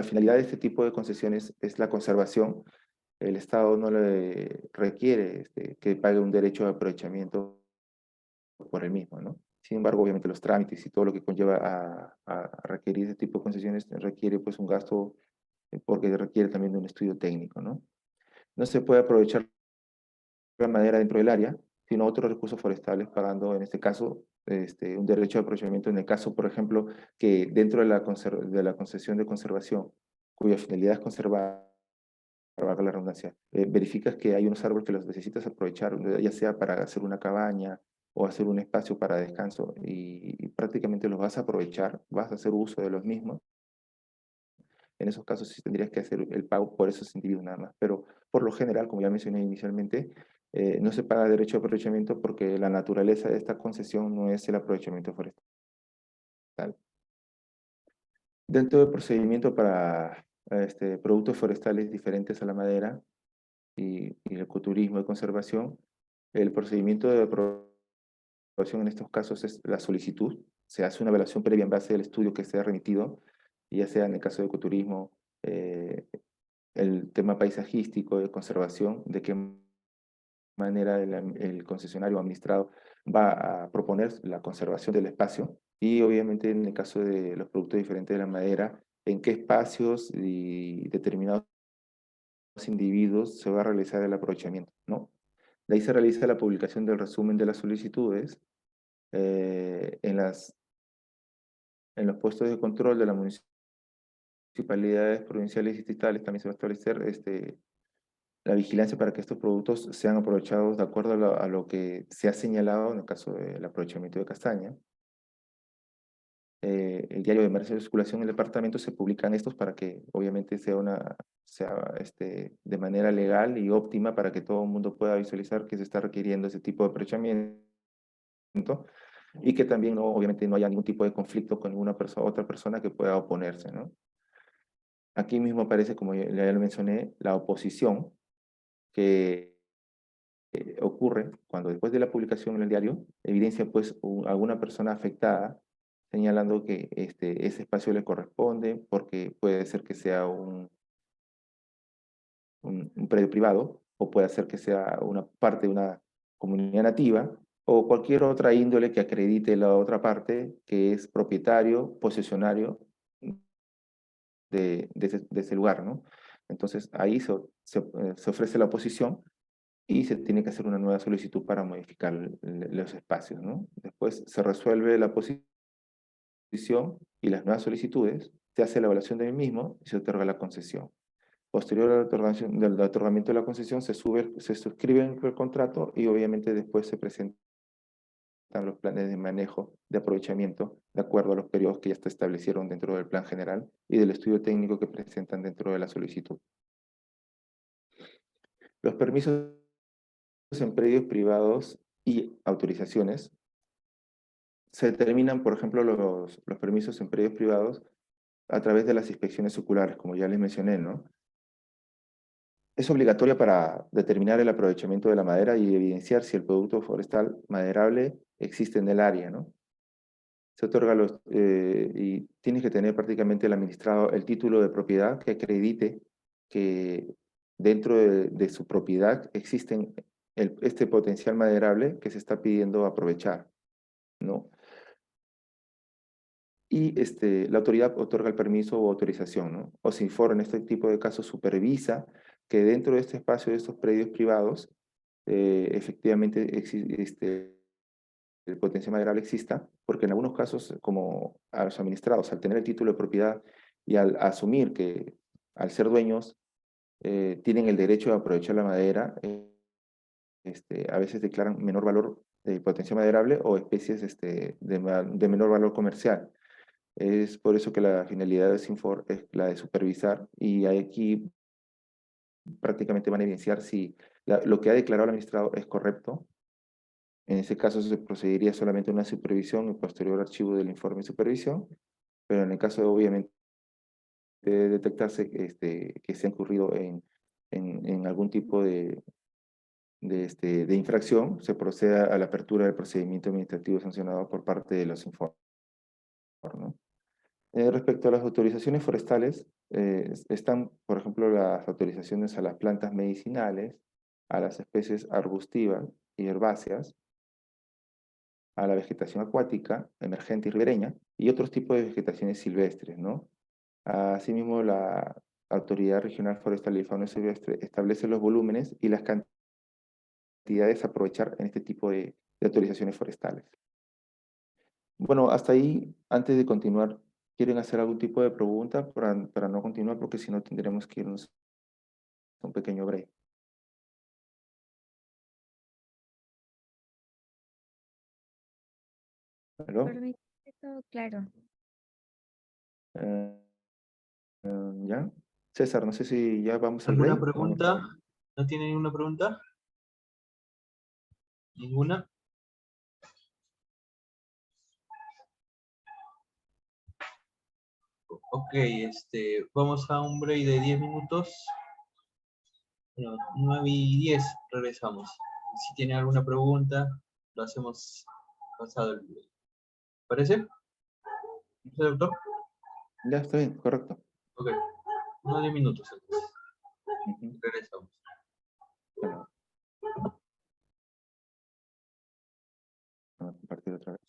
finalidad de este tipo de concesiones es la conservación, el Estado no le requiere que pague un derecho de aprovechamiento por el mismo, ¿no? Sin embargo, obviamente los trámites y todo lo que conlleva a requerir este tipo de concesiones requiere pues un gasto porque requiere también de un estudio técnico, ¿no? No se puede aprovechar la madera dentro del área, sino otros recursos forestales pagando, en este caso, un derecho de aprovechamiento en el caso, por ejemplo, que dentro de la concesión de conservación, cuya finalidad es conservar, valga la redundancia, verificas que hay unos árboles que los necesitas aprovechar, ya sea para hacer una cabaña o hacer un espacio para descanso, y prácticamente los vas a aprovechar, vas a hacer uso de los mismos. En esos casos sí tendrías que hacer el pago por esos individuos nada más, pero por lo general, como ya mencioné inicialmente, no se paga derecho de aprovechamiento porque la naturaleza de esta concesión no es el aprovechamiento forestal. Dentro del procedimiento para productos forestales diferentes a la madera y el ecoturismo de conservación, el procedimiento de aprobación en estos casos es la solicitud. Se hace una evaluación previa en base al estudio que se ha remitido, ya sea en el caso de ecoturismo, el tema paisajístico de conservación, de qué manera el concesionario o administrado va a proponer la conservación del espacio y obviamente en el caso de los productos diferentes de la madera, en qué espacios y determinados individuos se va a realizar el aprovechamiento, ¿no? De ahí se realiza la publicación del resumen de las solicitudes en los puestos de control de las municipalidades provinciales y distritales. También se va a establecer la vigilancia para que estos productos sean aprovechados de acuerdo a lo que se ha señalado en el caso del aprovechamiento de castaña. El diario de emergencia de circulación en el departamento se publican estos para que obviamente sea de manera legal y óptima para que todo el mundo pueda visualizar que se está requiriendo ese tipo de aprovechamiento y que también obviamente no haya ningún tipo de conflicto con ninguna otra persona que pueda oponerse, ¿no? Aquí mismo aparece, como ya lo mencioné, la oposición que ocurre cuando después de la publicación en el diario evidencia pues alguna persona afectada señalando que ese espacio le corresponde porque puede ser que sea un predio privado o puede ser que sea una parte de una comunidad nativa o cualquier otra índole que acredite la otra parte que es propietario, posesionario de ese lugar, ¿no? Entonces ahí se ofrece la oposición y se tiene que hacer una nueva solicitud para modificar los espacios, ¿no? Después se resuelve la posición y las nuevas solicitudes, se hace la evaluación del mismo y se otorga la concesión. Posterior del otorgamiento de la concesión, se suscribe el contrato y obviamente después se presentan los planes de manejo de aprovechamiento de acuerdo a los periodos que ya se establecieron dentro del plan general y del estudio técnico que presentan dentro de la solicitud. Los permisos en predios privados y autorizaciones se determinan, por ejemplo, los permisos en predios privados a través de las inspecciones oculares, como ya les mencioné, ¿no? Es obligatoria para determinar el aprovechamiento de la madera y evidenciar si el producto forestal maderable existe en el área, ¿no? Se otorga y tienes que tener prácticamente el administrado el título de propiedad que acredite que dentro de su propiedad existen este potencial maderable que se está pidiendo aprovechar, ¿no? Y la autoridad otorga el permiso o autorización, ¿no? O SINFOR en este tipo de casos supervisa que dentro de este espacio de estos predios privados efectivamente el potencial maderable exista, porque en algunos casos, como a los administrados, al tener el título de propiedad y al asumir que al ser dueños tienen el derecho de aprovechar la madera, a veces declaran menor valor de potencial maderable o especies de menor valor comercial. Es por eso que la finalidad de SINFOR es la de supervisar y aquí prácticamente van a evidenciar si lo que ha declarado el administrado es correcto. En ese caso se procedería solamente a una supervisión y posterior archivo del informe de supervisión, pero en el caso de obviamente de detectarse que se ha incurrido en algún tipo de infracción, se procede a la apertura del procedimiento administrativo sancionado por parte de los informes, ¿no? Respecto a las autorizaciones forestales, están, por ejemplo, las autorizaciones a las plantas medicinales, a las especies arbustivas y herbáceas, a la vegetación acuática, emergente y ribereña, y otros tipos de vegetaciones silvestres, ¿no? Asimismo, la Autoridad Regional Forestal y Fauna Silvestre establece los volúmenes y las cantidades a aprovechar en este tipo de autorizaciones forestales. Bueno, hasta ahí, antes de continuar, ¿quieren hacer algún tipo de pregunta para no continuar? Porque si no, tendremos que irnos a un pequeño break. ¿Aló? Por mi parte, todo claro. Eh, ¿Ya? César, no sé si ya vamos al ¿Alguna break. pregunta? ¿No tiene ninguna pregunta? ¿Ninguna? Ok, vamos a un break de 10 minutos. Bueno, 9:10 regresamos. Si tiene alguna pregunta, lo hacemos pasado el break. ¿Parece? ¿Sí, doctor? Ya, está bien, correcto. Ok, unos 10 minutos entonces. Ujú. Regresamos. Bueno, vamos a compartir otra vez.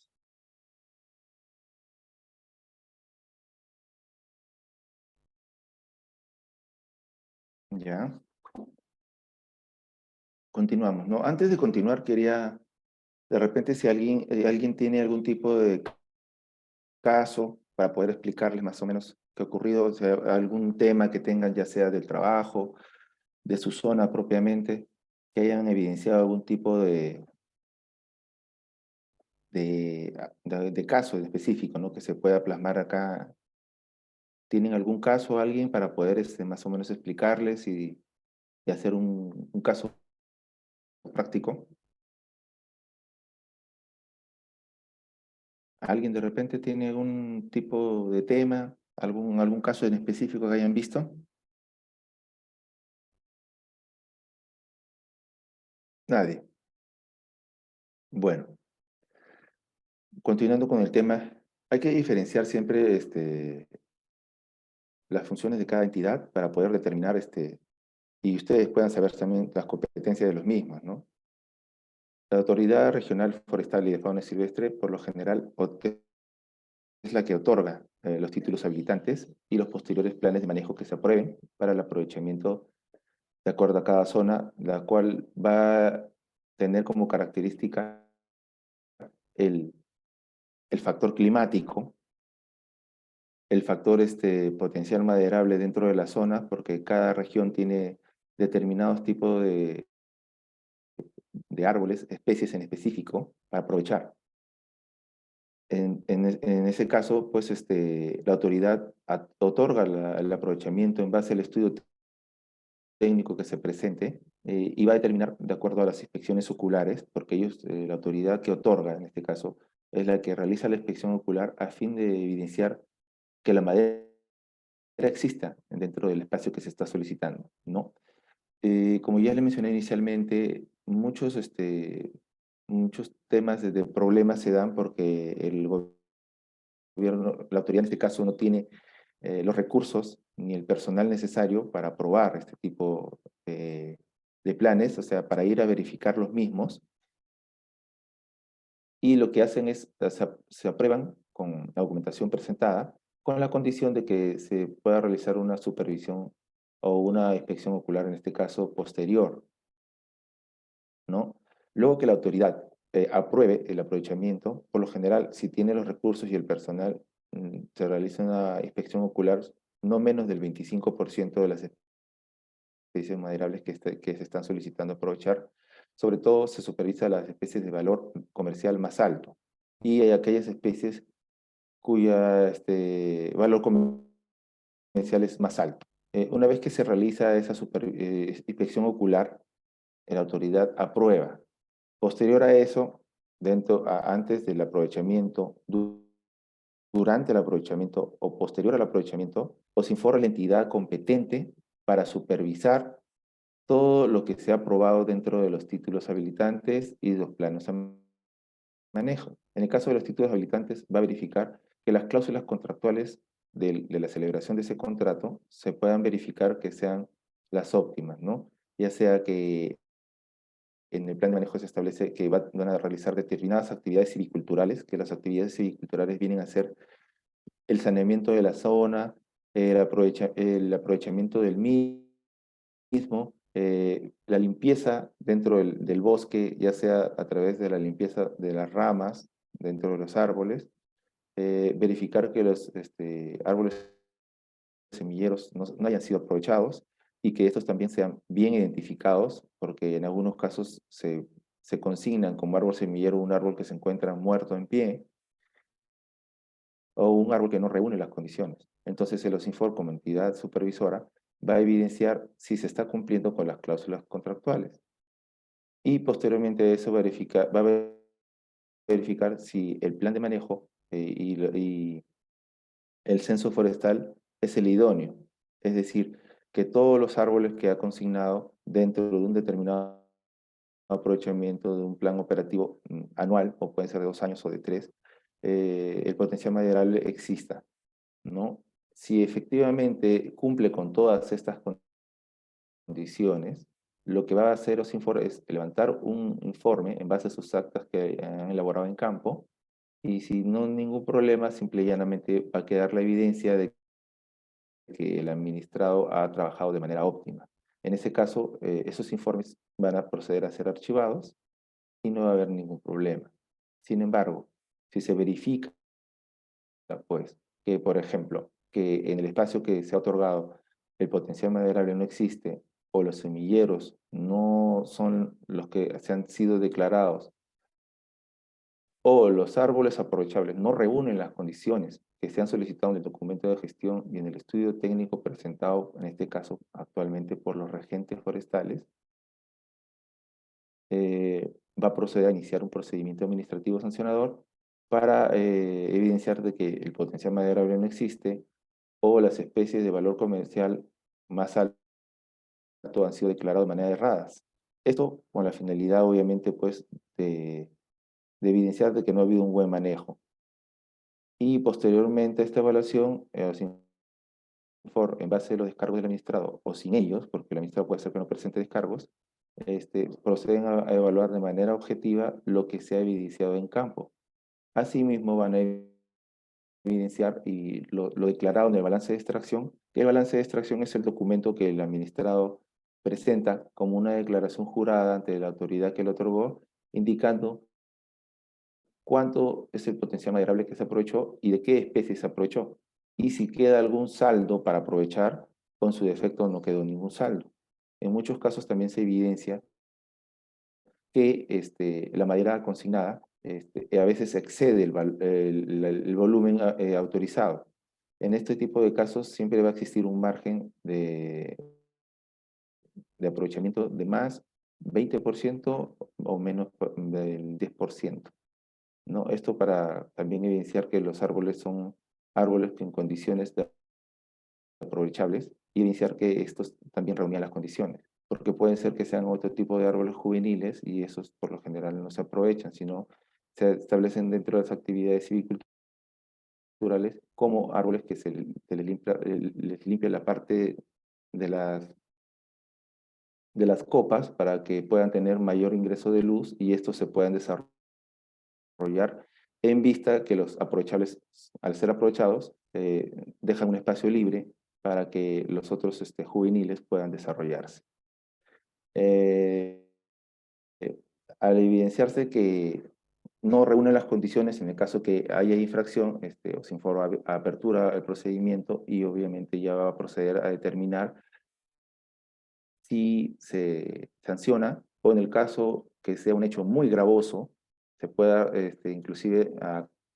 Ya. continuamos, ¿no? Antes de continuar, quería, de repente, si alguien tiene algún tipo de caso para poder explicarles más o menos qué ha ocurrido, o sea, algún tema que tengan, ya sea del trabajo, de su zona propiamente, que hayan evidenciado algún tipo de caso específico, ¿no? Que se pueda plasmar acá. ¿Tienen algún caso alguien para poder más o menos explicarles y hacer un caso práctico? ¿Alguien de repente tiene algún tipo de tema, algún caso en específico que hayan visto? Nadie. Bueno, continuando con el tema, hay que diferenciar siempre las funciones de cada entidad para poder determinar y ustedes puedan saber también las competencias de los mismos, ¿no? La Autoridad Regional Forestal y de Fauna Silvestre, por lo general, es la que otorga los títulos habilitantes y los posteriores planes de manejo que se aprueben para el aprovechamiento de acuerdo a cada zona, la cual va a tener como característica el, el factor climático, el factor potencial maderable dentro de la zona, porque cada región tiene determinados tipos de árboles, especies en específico, para aprovechar. En ese caso, pues la autoridad otorga el aprovechamiento en base al estudio técnico que se presente y va a determinar de acuerdo a las inspecciones oculares, porque ellos, la autoridad que otorga, en este caso, es la que realiza la inspección ocular a fin de evidenciar que la madera exista dentro del espacio que se está solicitando, ¿no? Como ya le mencioné inicialmente, muchos temas de problemas se dan porque el gobierno, la autoridad en este caso no tiene los recursos ni el personal necesario para aprobar este tipo de planes, o sea, para ir a verificar los mismos. Y lo que hacen es, se aprueban con la documentación presentada, con la condición de que se pueda realizar una supervisión o una inspección ocular, en este caso, posterior, ¿no? Luego que la autoridad apruebe el aprovechamiento, por lo general, si tiene los recursos y el personal, se realiza una inspección ocular no menos del 25% de las especies maderables que se están solicitando aprovechar. Sobre todo se supervisa las especies de valor comercial más alto y hay aquellas especies cuya valor comercial es más alto. Una vez que se realiza esa inspección ocular, la autoridad aprueba. Posterior a eso, antes del aprovechamiento, durante el aprovechamiento o posterior al aprovechamiento, os informa la entidad competente para supervisar todo lo que se ha aprobado dentro de los títulos habilitantes y de los planos de manejo. En el caso de los títulos habilitantes, va a verificar que las cláusulas contractuales de la celebración de ese contrato se puedan verificar que sean las óptimas, ¿no? Ya sea que en el plan de manejo se establece que van a realizar determinadas actividades silviculturales, que las actividades silviculturales vienen a ser el saneamiento de la zona, el aprovechamiento del mismo, la limpieza dentro del bosque, ya sea a través de la limpieza de las ramas dentro de los árboles, verificar que los árboles semilleros no hayan sido aprovechados y que estos también sean bien identificados, porque en algunos casos se consignan como árbol semillero un árbol que se encuentra muerto en pie o un árbol que no reúne las condiciones. Entonces el OSINFOR como entidad supervisora va a evidenciar si se está cumpliendo con las cláusulas contractuales. Y posteriormente a eso va a verificar si el plan de manejo y el censo forestal es el idóneo. Es decir, que todos los árboles que ha consignado dentro de un determinado aprovechamiento de un plan operativo anual, o puede ser de 2 años o de 3, el potencial maderable exista, ¿no? Si efectivamente cumple con todas estas condiciones, lo que va a hacer OSINFOR es levantar un informe en base a sus actas que han elaborado en campo, y si no hay ningún problema, simple y llanamente va a quedar la evidencia de que el administrado ha trabajado de manera óptima. En ese caso, esos informes van a proceder a ser archivados y no va a haber ningún problema. Sin embargo, si se verifica, pues, que, por ejemplo, que en el espacio que se ha otorgado el potencial maderable no existe, o los semilleros no son los que se han sido declarados, o los árboles aprovechables no reúnen las condiciones que se han solicitado en el documento de gestión y en el estudio técnico presentado, en este caso, actualmente por los regentes forestales, va a proceder a iniciar un procedimiento administrativo sancionador para evidenciar de que el potencial maderable no existe o las especies de valor comercial más alto han sido declaradas de manera erradas. Esto con la finalidad, obviamente, pues, de evidenciar de que no ha habido un buen manejo. Y posteriormente a esta evaluación, en base a los descargos del administrado o sin ellos, porque el administrado puede ser que no presente descargos, proceden a evaluar de manera objetiva lo que se ha evidenciado en campo. Asimismo, van a evidenciar y lo declarado en el balance de extracción, que el balance de extracción es el documento que el administrado presenta como una declaración jurada ante la autoridad que lo otorgó, indicando cuánto es el potencial maderable que se aprovechó y de qué especie se aprovechó. Y si queda algún saldo para aprovechar, con su defecto no quedó ningún saldo. En muchos casos también se evidencia que la madera consignada a veces excede el volumen autorizado. En este tipo de casos siempre va a existir un margen de aprovechamiento de más 20% o menos del 10%. ¿No? Esto para también evidenciar que los árboles son árboles en condiciones aprovechables y evidenciar que estos también reunían las condiciones, porque pueden ser que sean otro tipo de árboles juveniles y esos por lo general no se aprovechan, sino se establecen dentro de las actividades silviculturales como árboles que les limpia la parte de las copas para que puedan tener mayor ingreso de luz y estos se puedan desarrollar en vista que los aprovechables, al ser aprovechados, dejan un espacio libre para que los otros juveniles puedan desarrollarse. Eh, Al evidenciarse que no reúnen las condiciones, en el caso que haya infracción, os informa a apertura el procedimiento y obviamente ya va a proceder a determinar si se sanciona o en el caso que sea un hecho muy gravoso, se pueda inclusive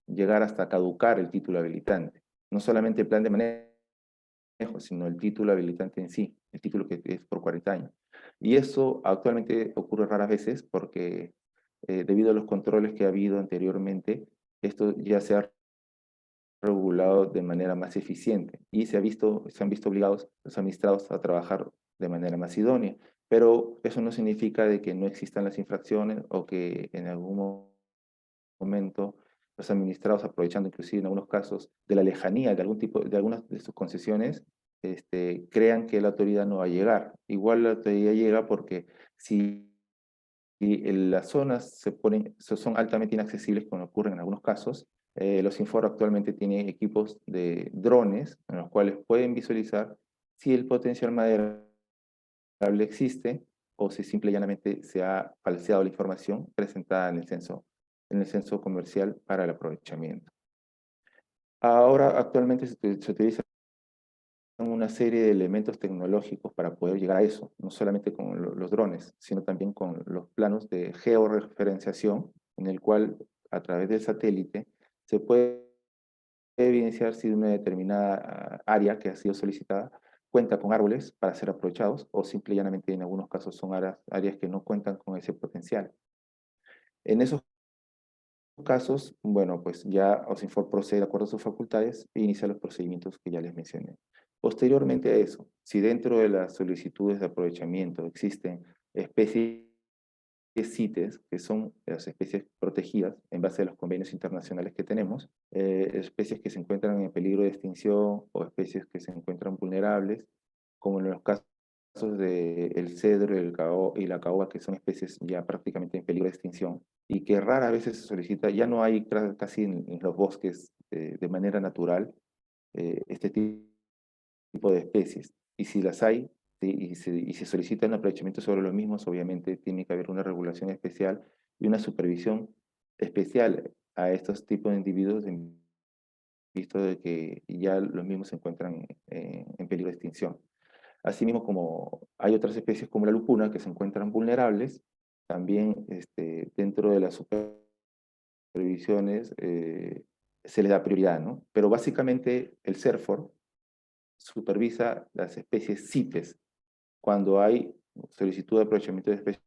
llegar hasta caducar el título habilitante. No solamente el plan de manejo, sino el título habilitante en sí, el título que es por 40 años. Y eso actualmente ocurre raras veces porque debido a los controles que ha habido anteriormente, esto ya se ha regulado de manera más eficiente y se han visto obligados los administrados a trabajar de manera más idónea. Pero eso no significa de que no existan las infracciones o que en algún momento los administrados, aprovechando inclusive en algunos casos de la lejanía de algunas de sus concesiones, crean que la autoridad no va a llegar. Igual la autoridad llega porque si las zonas son altamente inaccesibles, como ocurre en algunos casos, los Infor actualmente tienen equipos de drones en los cuales pueden visualizar si el potencial maderable existe o si simple y llanamente se ha falseado la información presentada en el censo comercial para el aprovechamiento. Ahora, actualmente se utiliza una serie de elementos tecnológicos para poder llegar a eso, no solamente con los drones, sino también con los planos de georreferenciación, en el cual a través del satélite se puede evidenciar si una determinada área que ha sido solicitada cuenta con árboles para ser aprovechados o simple y llanamente en algunos casos son áreas que no cuentan con ese potencial. En esos casos, bueno, pues ya OSINFOR procede de acuerdo a sus facultades e inicia los procedimientos que ya les mencioné. Posteriormente a eso, si dentro de las solicitudes de aprovechamiento existen especies CITES, que son las especies protegidas en base a los convenios internacionales que tenemos, especies que se encuentran en peligro de extinción o especies que se encuentran vulnerables, como en los casos del cedro y la caoba, que son especies ya prácticamente en peligro de extinción, y que rara vez se solicita, ya no hay casi en los bosques de manera natural este tipo de especies. Y si las hay, y se solicita un aprovechamiento sobre los mismos, obviamente tiene que haber una regulación especial y una supervisión especial a estos tipos de individuos, visto de que ya los mismos se encuentran en peligro de extinción. Asimismo, como hay otras especies como la lupuna que se encuentran vulnerables, también dentro de las supervisiones se les da prioridad, ¿no? Pero básicamente el CERFOR supervisa las especies CITES cuando hay solicitud de aprovechamiento de especies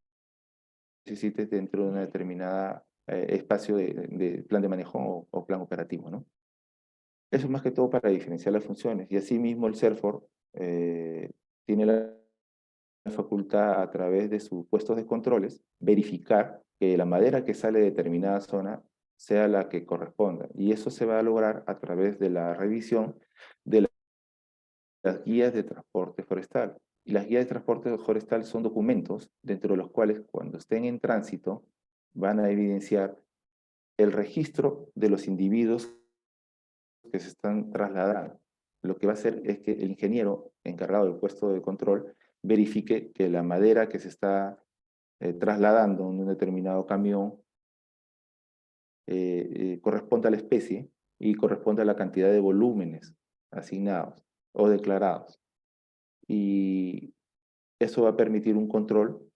CITES dentro de una determinada espacio de plan de manejo o plan operativo, ¿no? Eso es más que todo para diferenciar las funciones. Y asimismo el CERFOR tiene la facultad a través de sus puestos de controles verificar que la madera que sale de determinada zona sea la que corresponda. Y eso se va a lograr a través de la revisión de las guías de transporte forestal. Y las guías de transporte forestal son documentos dentro de los cuales cuando estén en tránsito van a evidenciar el registro de los individuos que se están trasladando. Lo que va a hacer es que el ingeniero encargado del puesto de control verifique que la madera que se está trasladando en un determinado camión corresponde a la especie y corresponde a la cantidad de volúmenes asignados o declarados. Y eso va a permitir un control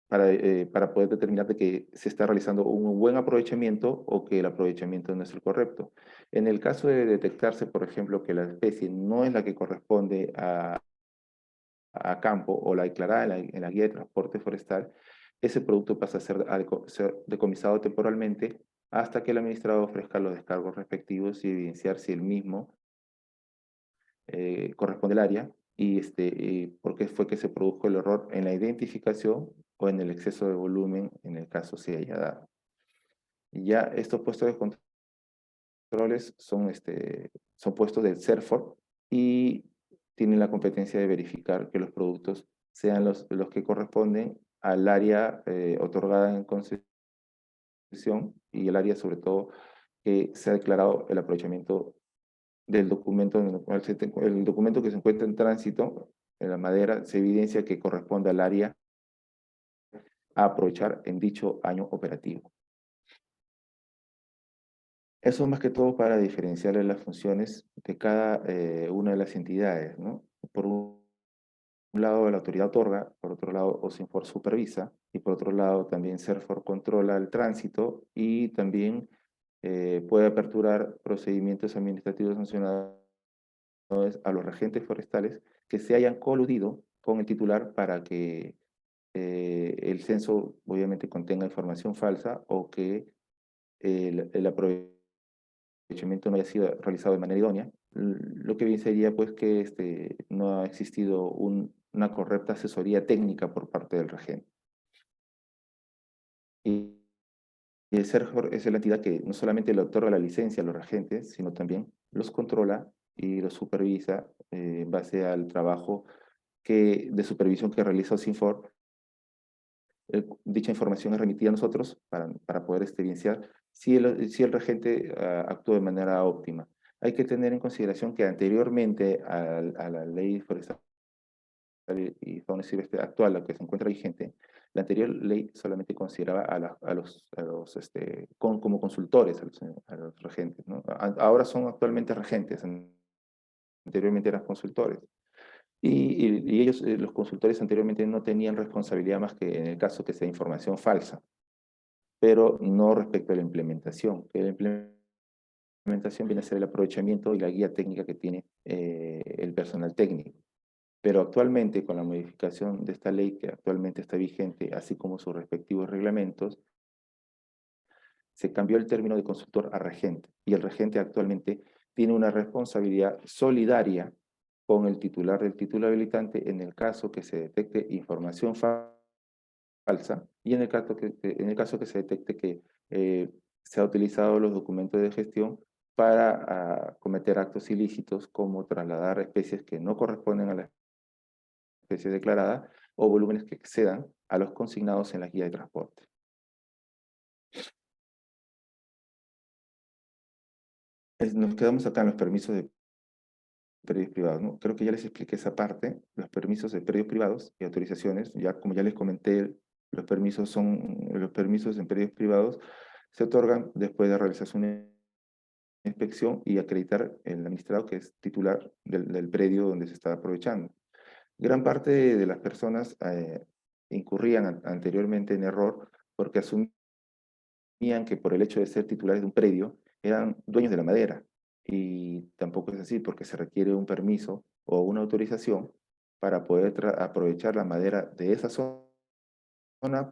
para poder determinar de que se está realizando un buen aprovechamiento o que el aprovechamiento no es el correcto. En el caso de detectarse, por ejemplo, que la especie no es la que corresponde a campo o la declarada en la guía de transporte forestal, ese producto pasa a ser decomisado temporalmente hasta que el administrador ofrezca los descargos respectivos y evidenciar si el mismo corresponde al área y por qué fue que se produjo el error en la identificación o en el exceso de volumen en el caso se haya dado. Y ya estos puestos de controles son puestos del CERFOR y tienen la competencia de verificar que los productos sean los que corresponden al área otorgada en concesión y el área sobre todo que se ha declarado el aprovechamiento del documento, el documento que se encuentra en tránsito en la madera se evidencia que corresponde al área a aprovechar en dicho año operativo. Eso más que todo para diferenciar las funciones de cada una de las entidades, ¿no? Por un lado la autoridad otorga, por otro lado OSINFOR supervisa y por otro lado también CERFOR controla el tránsito y también puede aperturar procedimientos administrativos sancionadores a los regentes forestales que se hayan coludido con el titular para que el censo obviamente contenga información falsa o que el aprovechamiento no haya sido realizado de manera idónea. Lo que bien sería pues que no ha existido una correcta asesoría técnica por parte del regente. Y el CERFOR es la entidad que no solamente le otorga la licencia a los regentes, sino también los controla y los supervisa en base al trabajo de supervisión que realiza OSINFOR. Dicha información es remitida a nosotros para poder evidenciar si el regente actuó de manera óptima. Hay que tener en consideración que anteriormente a la ley forestal y fauna silvestre actual, la que se encuentra vigente, la anterior ley solamente consideraba como consultores a los regentes, ¿no? Ahora son actualmente regentes, anteriormente eran consultores. Y ellos, los consultores anteriormente no tenían responsabilidad más que en el caso que sea información falsa, pero no respecto a la implementación. Que la implementación viene a ser el aprovechamiento y la guía técnica que tiene el personal técnico. Pero actualmente, con la modificación de esta ley que actualmente está vigente, así como sus respectivos reglamentos, se cambió el término de consultor a regente. Y el regente actualmente tiene una responsabilidad solidaria con el titular del título habilitante en el caso que se detecte información falsa y en el caso que se detecte que se ha utilizado los documentos de gestión para cometer actos ilícitos como trasladar especies que no corresponden a la especie declarada o volúmenes que excedan a los consignados en la guía de transporte. Nos quedamos acá en los permisos de predios privados, ¿no? Creo que ya les expliqué esa parte, los permisos de predios privados y autorizaciones, ya como ya les comenté, los permisos en predios privados se otorgan después de realizarse una inspección y acreditar el administrado que es titular del predio donde se está aprovechando. Gran parte de las personas incurrían anteriormente en error porque asumían que por el hecho de ser titulares de un predio eran dueños de la madera. Y tampoco es así porque se requiere un permiso o una autorización para poder aprovechar la madera de esa zona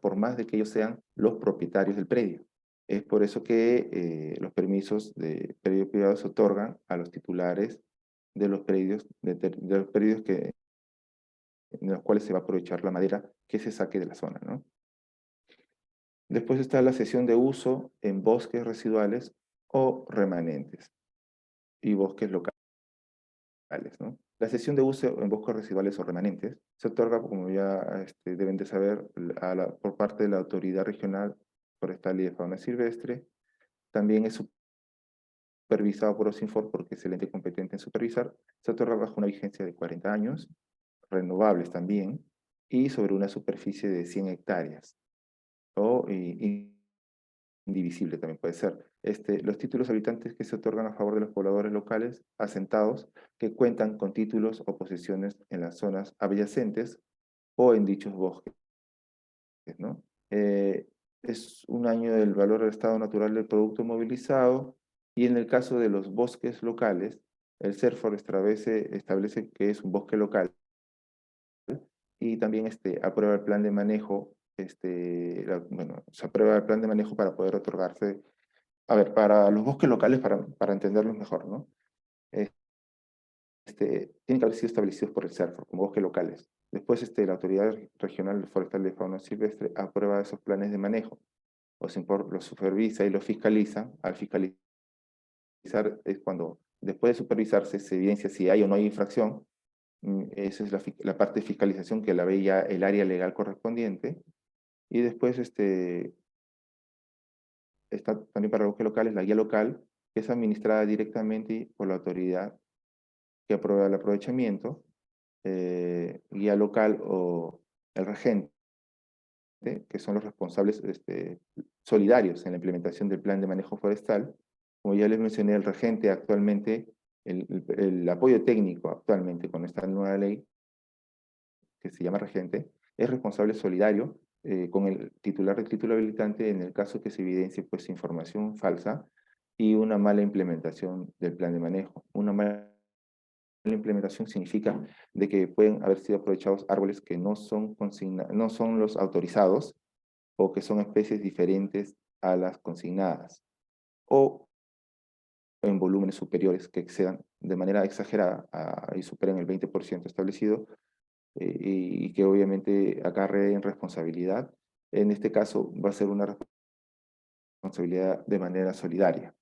por más de que ellos sean los propietarios del predio. Es por eso que los permisos de predio privado se otorgan a los titulares de los predios, de los predios en los cuales se va a aprovechar la madera que se saque de la zona, ¿no? Después está la cesión de uso en bosques residuales o remanentes y bosques locales, ¿no? La cesión de uso en bosques residuales o remanentes se otorga, como ya deben de saber, por parte de la Autoridad Regional Forestal y de Fauna Silvestre. También es supervisado por OSINFOR porque es el ente competente en supervisar. Se otorga bajo una vigencia de 40 años, renovables también, y sobre una superficie de 100 hectáreas. O indivisible también puede ser. Los títulos habilitantes que se otorgan a favor de los pobladores locales asentados que cuentan con títulos o posesiones en las zonas adyacentes o en dichos bosques, ¿no? Es un año del valor del estado natural del producto movilizado y en el caso de los bosques locales, el CERFOR establece que es un bosque local y también aprueba el plan de manejo, bueno, se aprueba el plan de manejo para poder otorgarse, a ver, para los bosques locales, para entenderlos mejor, ¿no? Tienen que haber sido establecidos por el CERFOR como bosques locales. Después, la Autoridad Regional Forestal de Fauna Silvestre aprueba esos planes de manejo. OSINFOR los supervisa y los fiscaliza. Al fiscalizar es cuando, después de supervisarse, se evidencia si hay o no hay infracción. Esa es la parte de fiscalización que la ve ya el área legal correspondiente. Y después está también para los bosques locales la guía local, que es administrada directamente por la autoridad que aprueba el aprovechamiento, guía local o el regente, que son los responsables solidarios en la implementación del plan de manejo forestal. Como ya les mencioné, el regente actualmente, el apoyo técnico actualmente con esta nueva ley, que se llama regente, es responsable solidario con el titular del título habilitante en el caso que se evidencie pues información falsa y una mala implementación del plan de manejo. Una mala implementación significa de que pueden haber sido aprovechados árboles que no son los autorizados o que son especies diferentes a las consignadas o en volúmenes superiores que excedan de manera exagerada y superen el 20% establecido y que obviamente acarreen responsabilidad. En este caso va a ser una responsabilidad de manera solidaria.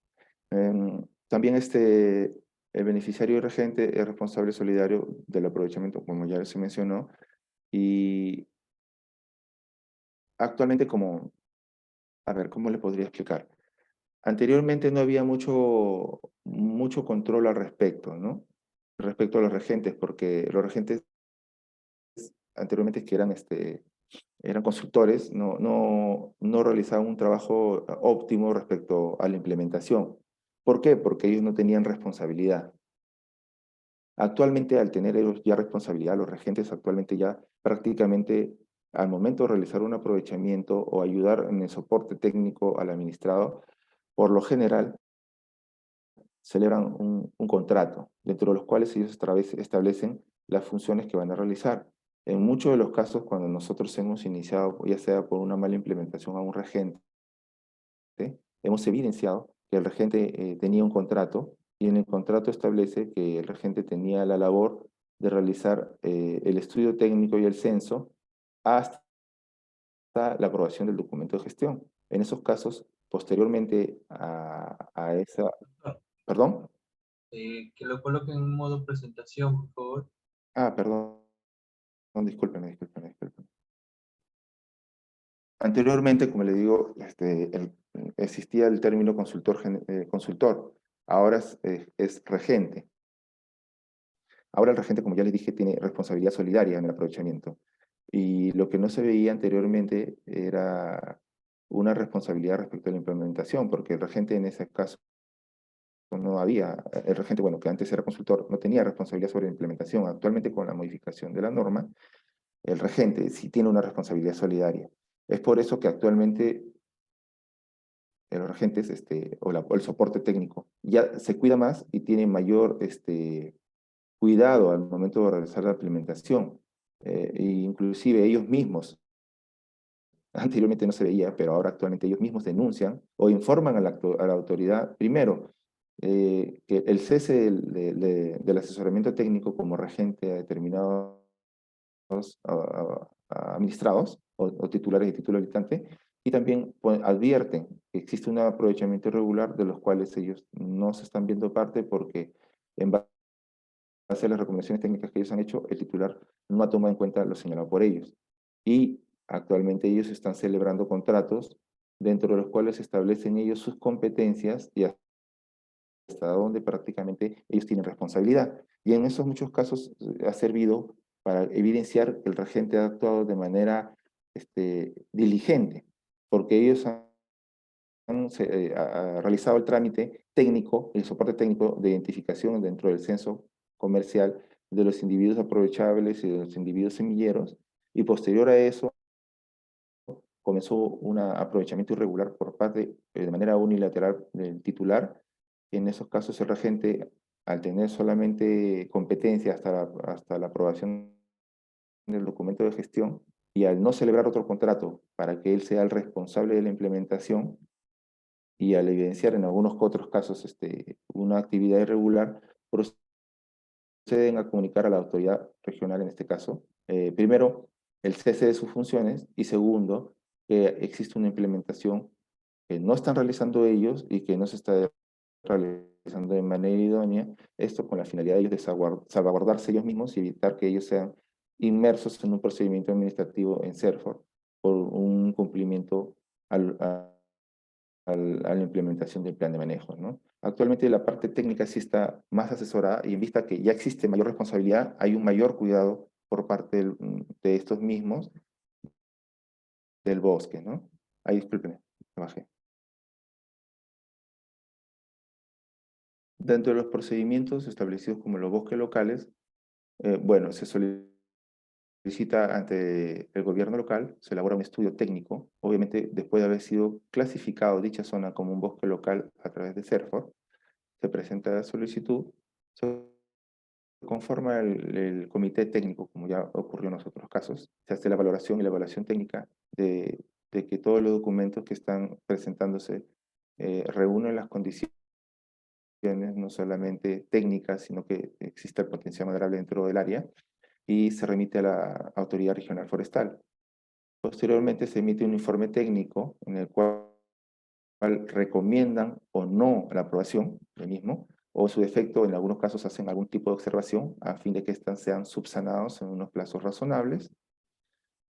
También el beneficiario regente es responsable solidario del aprovechamiento, como ya se mencionó, y actualmente a ver, ¿cómo le podría explicar? Anteriormente no había mucho control al respecto, ¿no? Respecto a los regentes, porque los regentes anteriormente que eran consultores, no realizaban un trabajo óptimo respecto a la implementación. ¿Por qué? Porque ellos no tenían responsabilidad. Actualmente, al tener ellos ya responsabilidad, los regentes actualmente ya prácticamente al momento de realizar un aprovechamiento o ayudar en el soporte técnico al administrado, por lo general, celebran un contrato, dentro de los cuales ellos establecen las funciones que van a realizar. En muchos de los casos, cuando nosotros hemos iniciado, ya sea por una mala implementación a un regente, hemos evidenciado que el regente tenía un contrato y en el contrato establece que el regente tenía la labor de realizar el estudio técnico y el censo hasta la aprobación del documento de gestión. En esos casos, posteriormente a esa... ¿Perdón? Que lo coloquen en modo presentación, por favor. Perdón, discúlpeme. Anteriormente, como le digo, existía el término consultor, ahora es regente. Ahora el regente, como ya les dije, tiene responsabilidad solidaria en el aprovechamiento. Y lo que no se veía anteriormente era una responsabilidad respecto a la implementación, porque el regente en ese caso no había, el regente, bueno, que antes era consultor, no tenía responsabilidad sobre la implementación. Actualmente, con la modificación de la norma, el regente sí tiene una responsabilidad solidaria. Es por eso que actualmente los regentes, o el soporte técnico, ya se cuida más y tiene mayor cuidado al momento de realizar la implementación. E inclusive ellos mismos, anteriormente no se veía, pero ahora actualmente ellos mismos denuncian o informan a la autoridad, primero, que el cese del asesoramiento técnico como regente a determinados administrados o titulares de título habilitante, y también pues, advierten que existe un aprovechamiento irregular de los cuales ellos no se están viendo parte porque en base a las recomendaciones técnicas que ellos han hecho, el titular no ha tomado en cuenta lo señalado por ellos. Y actualmente ellos están celebrando contratos dentro de los cuales establecen ellos sus competencias y hasta donde prácticamente ellos tienen responsabilidad. Y en esos muchos casos ha servido para evidenciar que el regente ha actuado de manera diligente, porque ellos ha realizado el trámite técnico, el soporte técnico de identificación dentro del censo comercial de los individuos aprovechables y de los individuos semilleros, y posterior a eso comenzó un aprovechamiento irregular por parte, de manera unilateral, del titular. En esos casos el regente, al tener solamente competencia hasta la aprobación del documento de gestión y al no celebrar otro contrato para que él sea el responsable de la implementación, y al evidenciar en algunos otros casos una actividad irregular, proceden a comunicar a la autoridad regional, en este caso, primero, el cese de sus funciones, y segundo, que existe una implementación que no están realizando ellos y que no se está realizando de manera idónea, esto con la finalidad de ellos de salvaguardarse ellos mismos y evitar que ellos sean inmersos en un procedimiento administrativo en CERFOR por un cumplimiento a la implementación del plan de manejo, ¿no? Actualmente la parte técnica sí está más asesorada, y en vista que ya existe mayor responsabilidad, hay un mayor cuidado por parte de estos mismos del bosque, ¿no? Ahí, discúlpeme, me bajé. Dentro de los procedimientos establecidos como los bosques locales, bueno, se solicita ante el gobierno local, se elabora un estudio técnico, obviamente después de haber sido clasificado dicha zona como un bosque local a través de CERFOR, se presenta la solicitud, se conforma el comité técnico, como ya ocurrió en los otros casos, se hace la valoración y la evaluación técnica de que todos los documentos que están presentándose reúnen las condiciones no solamente técnicas, sino que existe el potencial maderable dentro del área, y se remite a la Autoridad Regional Forestal. Posteriormente se emite un informe técnico en el cual recomiendan o no la aprobación del mismo, o su defecto en algunos casos hacen algún tipo de observación a fin de que éstas sean subsanados en unos plazos razonables.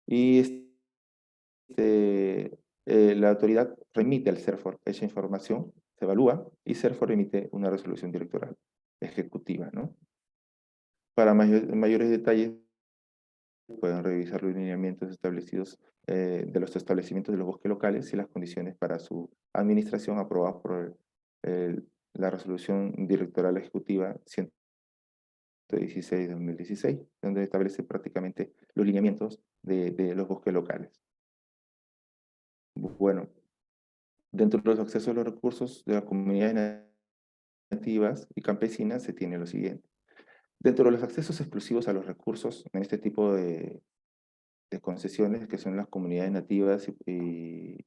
Y la autoridad remite al CERFOR esa información, se evalúa, y CERFOR emite una resolución directoral ejecutiva, ¿no? Para mayores detalles pueden revisar los lineamientos establecidos de los establecimientos de los bosques locales y las condiciones para su administración aprobadas por la resolución directoral ejecutiva 116 de 2016, donde establece prácticamente los lineamientos de los bosques locales. Bueno, dentro de los accesos a los recursos de las comunidades nativas y campesinas se tiene lo siguiente. Dentro de los accesos exclusivos a los recursos en este tipo de concesiones, que son las comunidades nativas y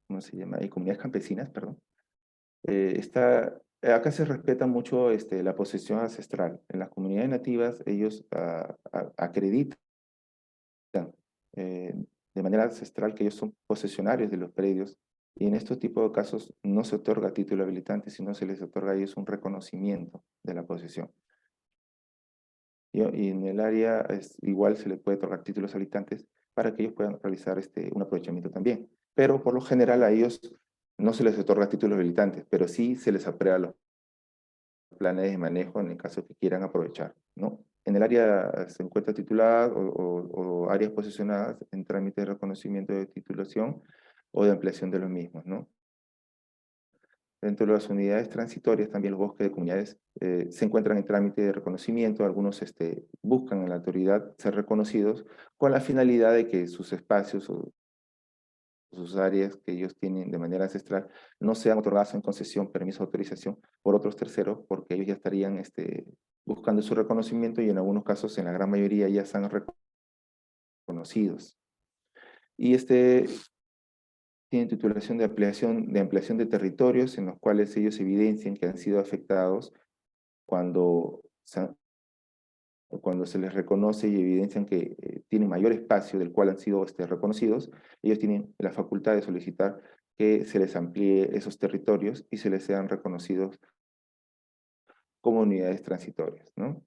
¿cómo se llama? Y comunidades campesinas, perdón. Acá se respeta mucho la posesión ancestral. En las comunidades nativas ellos acreditan eh, de manera ancestral que ellos son posesionarios de los predios, y en estos tipos de casos no se otorga título habilitante, sino se les otorga a ellos un reconocimiento de la posesión. Y en el área igual se les puede otorgar títulos habilitantes para que ellos puedan realizar un aprovechamiento también. Pero por lo general a ellos no se les otorga títulos habilitantes, pero sí se les aprueba los planes de manejo en el caso que quieran aprovechar, ¿no? En el área se encuentra titulada o áreas posicionadas en trámite de reconocimiento de titulación o de ampliación de los mismos, ¿no? Dentro de las unidades transitorias, también los bosques de comunidades se encuentran en trámite de reconocimiento. Algunos buscan en la autoridad ser reconocidos con la finalidad de que sus espacios o sus áreas que ellos tienen de manera ancestral no sean otorgadas en concesión, permiso, autorización por otros terceros, porque ellos ya estarían buscando su reconocimiento y en algunos casos, en la gran mayoría, ya están reconocidos. Y tienen titulación de ampliación de territorios en los cuales ellos evidencian que han sido afectados cuando se les reconoce y evidencian que tienen mayor espacio del cual han sido reconocidos, ellos tienen la facultad de solicitar que se les amplíe esos territorios y se les sean reconocidos como unidades transitorias, ¿no?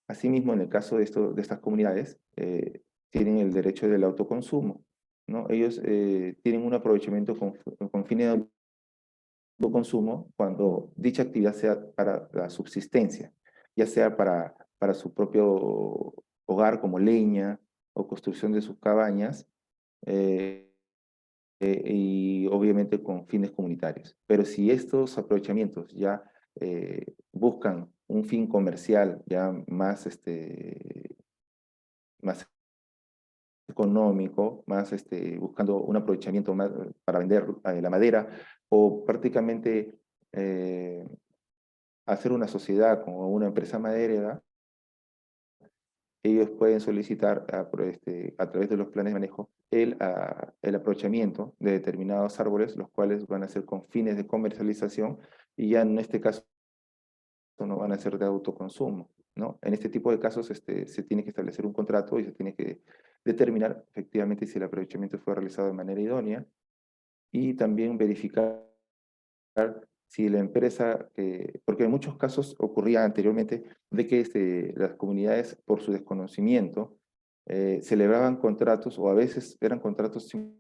Asimismo, en el caso de estas comunidades, tienen el derecho del autoconsumo, ¿no? Ellos tienen un aprovechamiento con fines de autoconsumo cuando dicha actividad sea para la subsistencia, ya sea para su propio hogar como leña o construcción de sus cabañas, y obviamente con fines comunitarios. Pero si estos aprovechamientos ya buscan un fin comercial ya más económico, más buscando un aprovechamiento más para vender la madera o prácticamente hacer una sociedad con una empresa maderera, ellos pueden solicitar a través de los planes de manejo el aprovechamiento de determinados árboles, los cuales van a ser con fines de comercialización y ya en este caso no van a ser de autoconsumo, ¿no? En este tipo de casos se tiene que establecer un contrato y se tiene que determinar efectivamente si el aprovechamiento fue realizado de manera idónea y también verificar si la empresa, porque en muchos casos ocurría anteriormente de que las comunidades, por su desconocimiento, celebraban contratos, o a veces eran contratos simple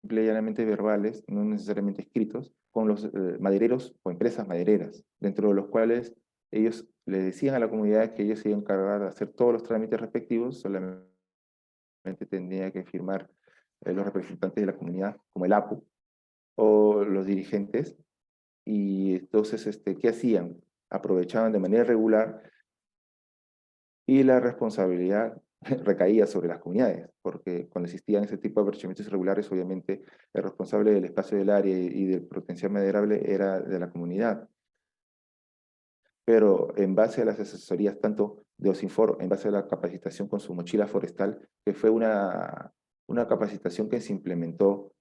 y llanamente verbales, no necesariamente escritos, con los madereros o empresas madereras, dentro de los cuales ellos le decían a la comunidad que ellos se iban a encargar de hacer todos los trámites respectivos, solamente tendría que firmar los representantes de la comunidad, como el APU, o los dirigentes. Y entonces, ¿qué hacían? Aprovechaban de manera regular y la responsabilidad recaía sobre las comunidades, porque cuando existían ese tipo de aprovechamientos irregulares, obviamente el responsable del espacio del área y del potencial maderable era de la comunidad. Pero en base a las asesorías tanto de OSINFOR, en base a la capacitación con su mochila forestal, que fue una capacitación que se implementó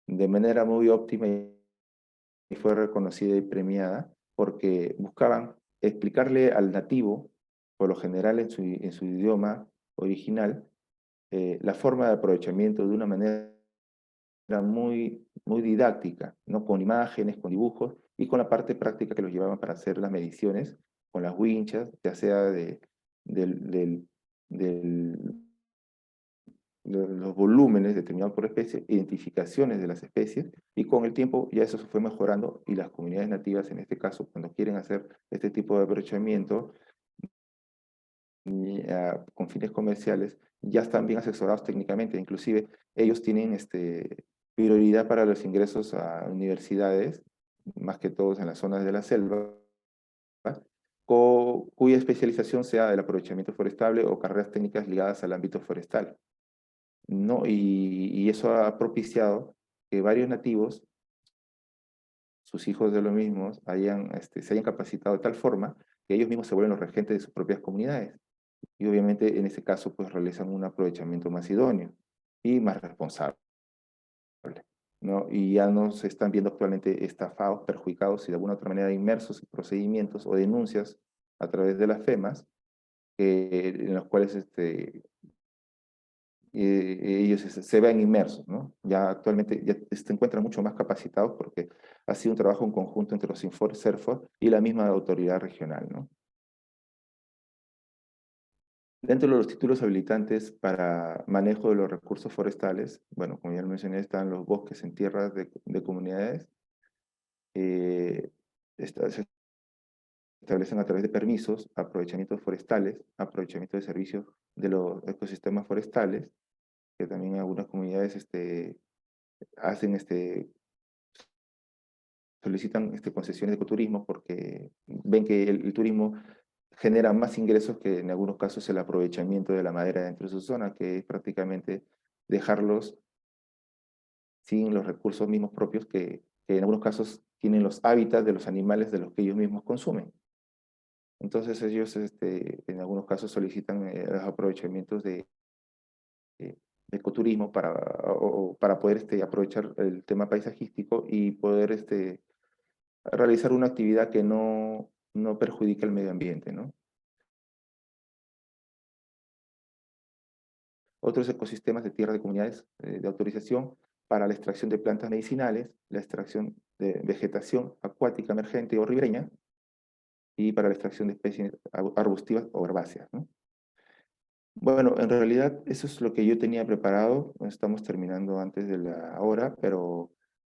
de manera muy óptima y fue reconocida y premiada, porque buscaban explicarle al nativo, por lo general en su idioma original, la forma de aprovechamiento de una manera muy, muy didáctica, ¿no? Con imágenes, con dibujos y con la parte práctica que los llevaban para hacer las mediciones con las winchas, ya sea del, del de los volúmenes determinados por especie, identificaciones de las especies, y con el tiempo ya eso se fue mejorando y las comunidades nativas, en este caso, cuando quieren hacer este tipo de aprovechamiento con fines comerciales, ya están bien asesorados técnicamente, inclusive ellos tienen prioridad para los ingresos a universidades, más que todos en las zonas de la selva, cuya especialización sea el aprovechamiento forestal o carreras técnicas ligadas al ámbito forestal, ¿no? Y eso ha propiciado que varios nativos, sus hijos de los mismos, se hayan capacitado de tal forma que ellos mismos se vuelven los regentes de sus propias comunidades. Y obviamente en ese caso pues realizan un aprovechamiento más idóneo y más responsable, ¿no? Y ya no se están viendo actualmente estafados, perjudicados y de alguna otra manera inmersos en procedimientos o denuncias a través de las FEMAS, en los cuales ellos se ven inmersos, ¿no? Ya actualmente ya se encuentran mucho más capacitados porque ha sido un trabajo en conjunto entre los Infor, CERFOR y la misma autoridad regional, ¿no? Dentro de los títulos habilitantes para manejo de los recursos forestales, bueno, como ya lo mencioné, están los bosques en tierras de comunidades, se establecen a través de permisos, aprovechamientos forestales, aprovechamiento de servicios de los ecosistemas forestales, que también algunas comunidades hacen, solicitan concesiones de ecoturismo porque ven que el turismo genera más ingresos que en algunos casos el aprovechamiento de la madera dentro de su zona, que es prácticamente dejarlos sin los recursos mismos propios que en algunos casos tienen los hábitats de los animales de los que ellos mismos consumen. Entonces ellos en algunos casos solicitan los aprovechamientos de ecoturismo para poder aprovechar el tema paisajístico y poder realizar una actividad que no perjudique el medio ambiente, ¿no? Otros ecosistemas de tierra de comunidades de autorización para la extracción de plantas medicinales, la extracción de vegetación acuática emergente o ribereña, y para la extracción de especies arbustivas o herbáceas, ¿no? Bueno, en realidad eso es lo que yo tenía preparado. Estamos terminando antes de la hora, pero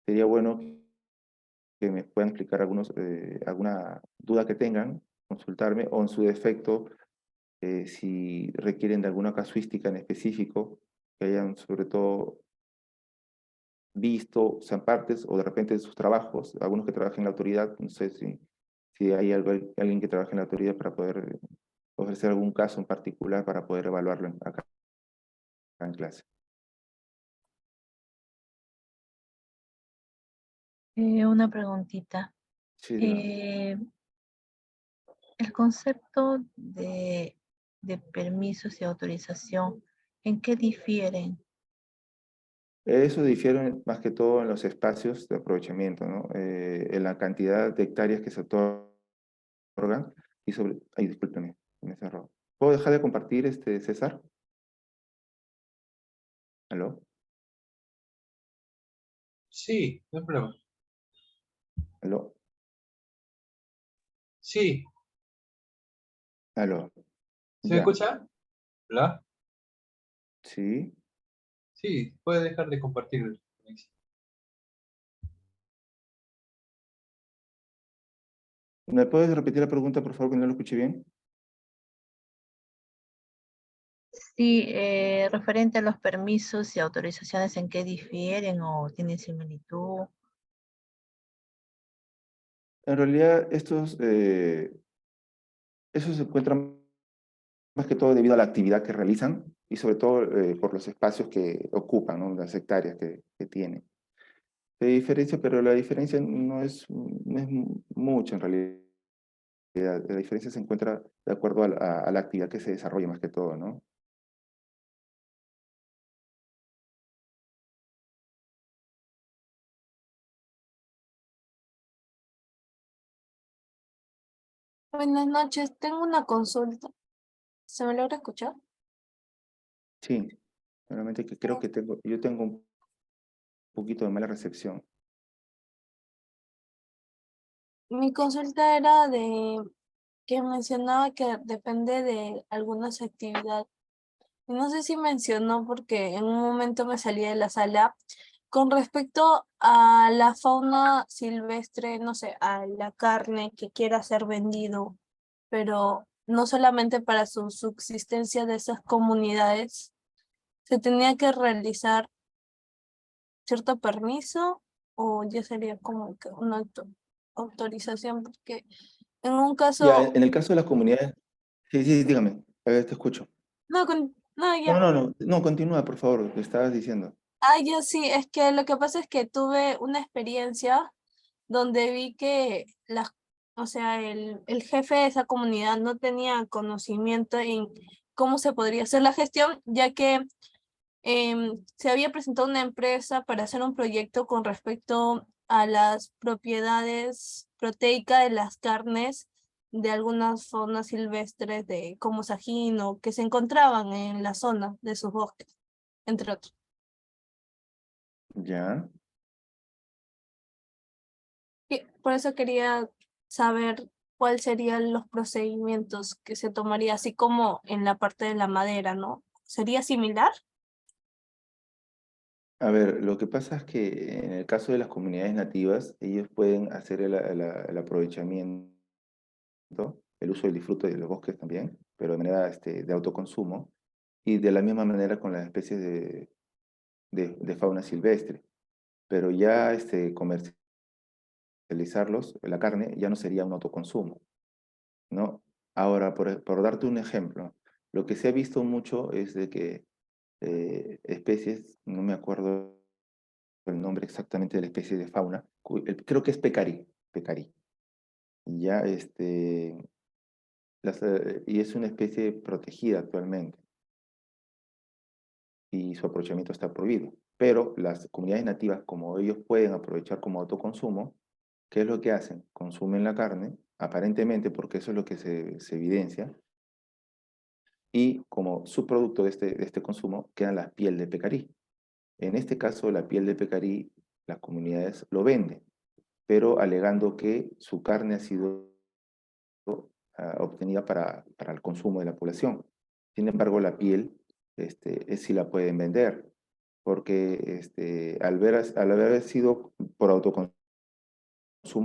sería bueno que me puedan explicar alguna duda que tengan, consultarme, o en su defecto, si requieren de alguna casuística en específico, que hayan sobre todo visto, sean partes o de repente de sus trabajos, algunos que trabajen en la autoridad, no sé si hay alguien que trabaje en la autoridad para poder ofrecer algún caso en particular para poder evaluarlo acá en clase. Una preguntita. Sí, dígame. El concepto de permisos y autorización, ¿en qué difieren? Eso difiere más que todo en los espacios de aprovechamiento, ¿no? En la cantidad de hectáreas que se otorgan y sobre... Ay, discúlpeme, me cerró. ¿Puedo dejar de compartir, César? ¿Aló? Sí, no hay problema. ¿Aló? Sí, ¿Aló? ¿se me Ya, escucha? ¿Hola? sí. Sí, puede dejar de compartir. ¿Me puedes repetir la pregunta, por favor, que no lo escuché bien? Sí, referente a los permisos y autorizaciones, ¿en qué difieren o tienen similitud? En realidad, esos se encuentran más que todo debido a la actividad que realizan y sobre todo por los espacios que ocupan, ¿no? Las hectáreas que tienen. Se diferencia, pero la diferencia no es mucha en realidad. La diferencia se encuentra de acuerdo a la actividad que se desarrolla más que todo, ¿no? Buenas noches, tengo una consulta. ¿Se me logra escuchar? Sí, realmente que creo que yo tengo un poquito de mala recepción. Mi consulta era de que mencionaba que depende de algunas actividades. No sé si mencionó porque en un momento me salí de la sala. Con respecto a la fauna silvestre, no sé, a la carne que quiera ser vendido, pero no solamente para su subsistencia de esas comunidades, se tenía que realizar cierto permiso o ya sería como que una autorización, porque en un Ya, caso, en el caso de las comunidades, sí, sí, dígame, a ver, te escucho. no, no, No, ya, no, no, no, continúa, por favor, lo que estabas diciendo. ya sí, es que lo que pasa es que tuve una experiencia donde vi que o sea, el jefe de esa comunidad no tenía conocimiento en cómo se podría hacer la gestión, ya que se había presentado una empresa para hacer un proyecto con respecto a las propiedades proteicas de las carnes de algunas zonas silvestres de como Sajín o que se encontraban en la zona de sus bosques, entre otros. Ya. Y por eso quería saber cuáles serían los procedimientos que se tomaría, así como en la parte de la madera, ¿no? ¿Sería similar? A ver, lo que pasa es que en el caso de las comunidades nativas, ellos pueden hacer el aprovechamiento el uso y el disfrute de los bosques también, pero de manera de autoconsumo, y de la misma manera con las especies de fauna silvestre. Pero ya comercializarlos, la carne, ya no sería un autoconsumo, ¿no? Ahora, por darte un ejemplo, lo que se ha visto mucho es de que especies, no me acuerdo el nombre exactamente de la especie de fauna, creo que es pecarí. Ya, y es una especie protegida actualmente y su aprovechamiento está prohibido. Pero las comunidades nativas, como ellos pueden aprovechar como autoconsumo, ¿qué es lo que hacen? Consumen la carne, aparentemente, porque eso es lo que se evidencia, y como subproducto de este consumo queda la piel de pecarí. En este caso, la piel de pecarí, las comunidades lo venden, pero alegando que su carne ha sido obtenida para el consumo de la población. Sin embargo, la piel sí la pueden vender, porque al haber sido por autoconsumo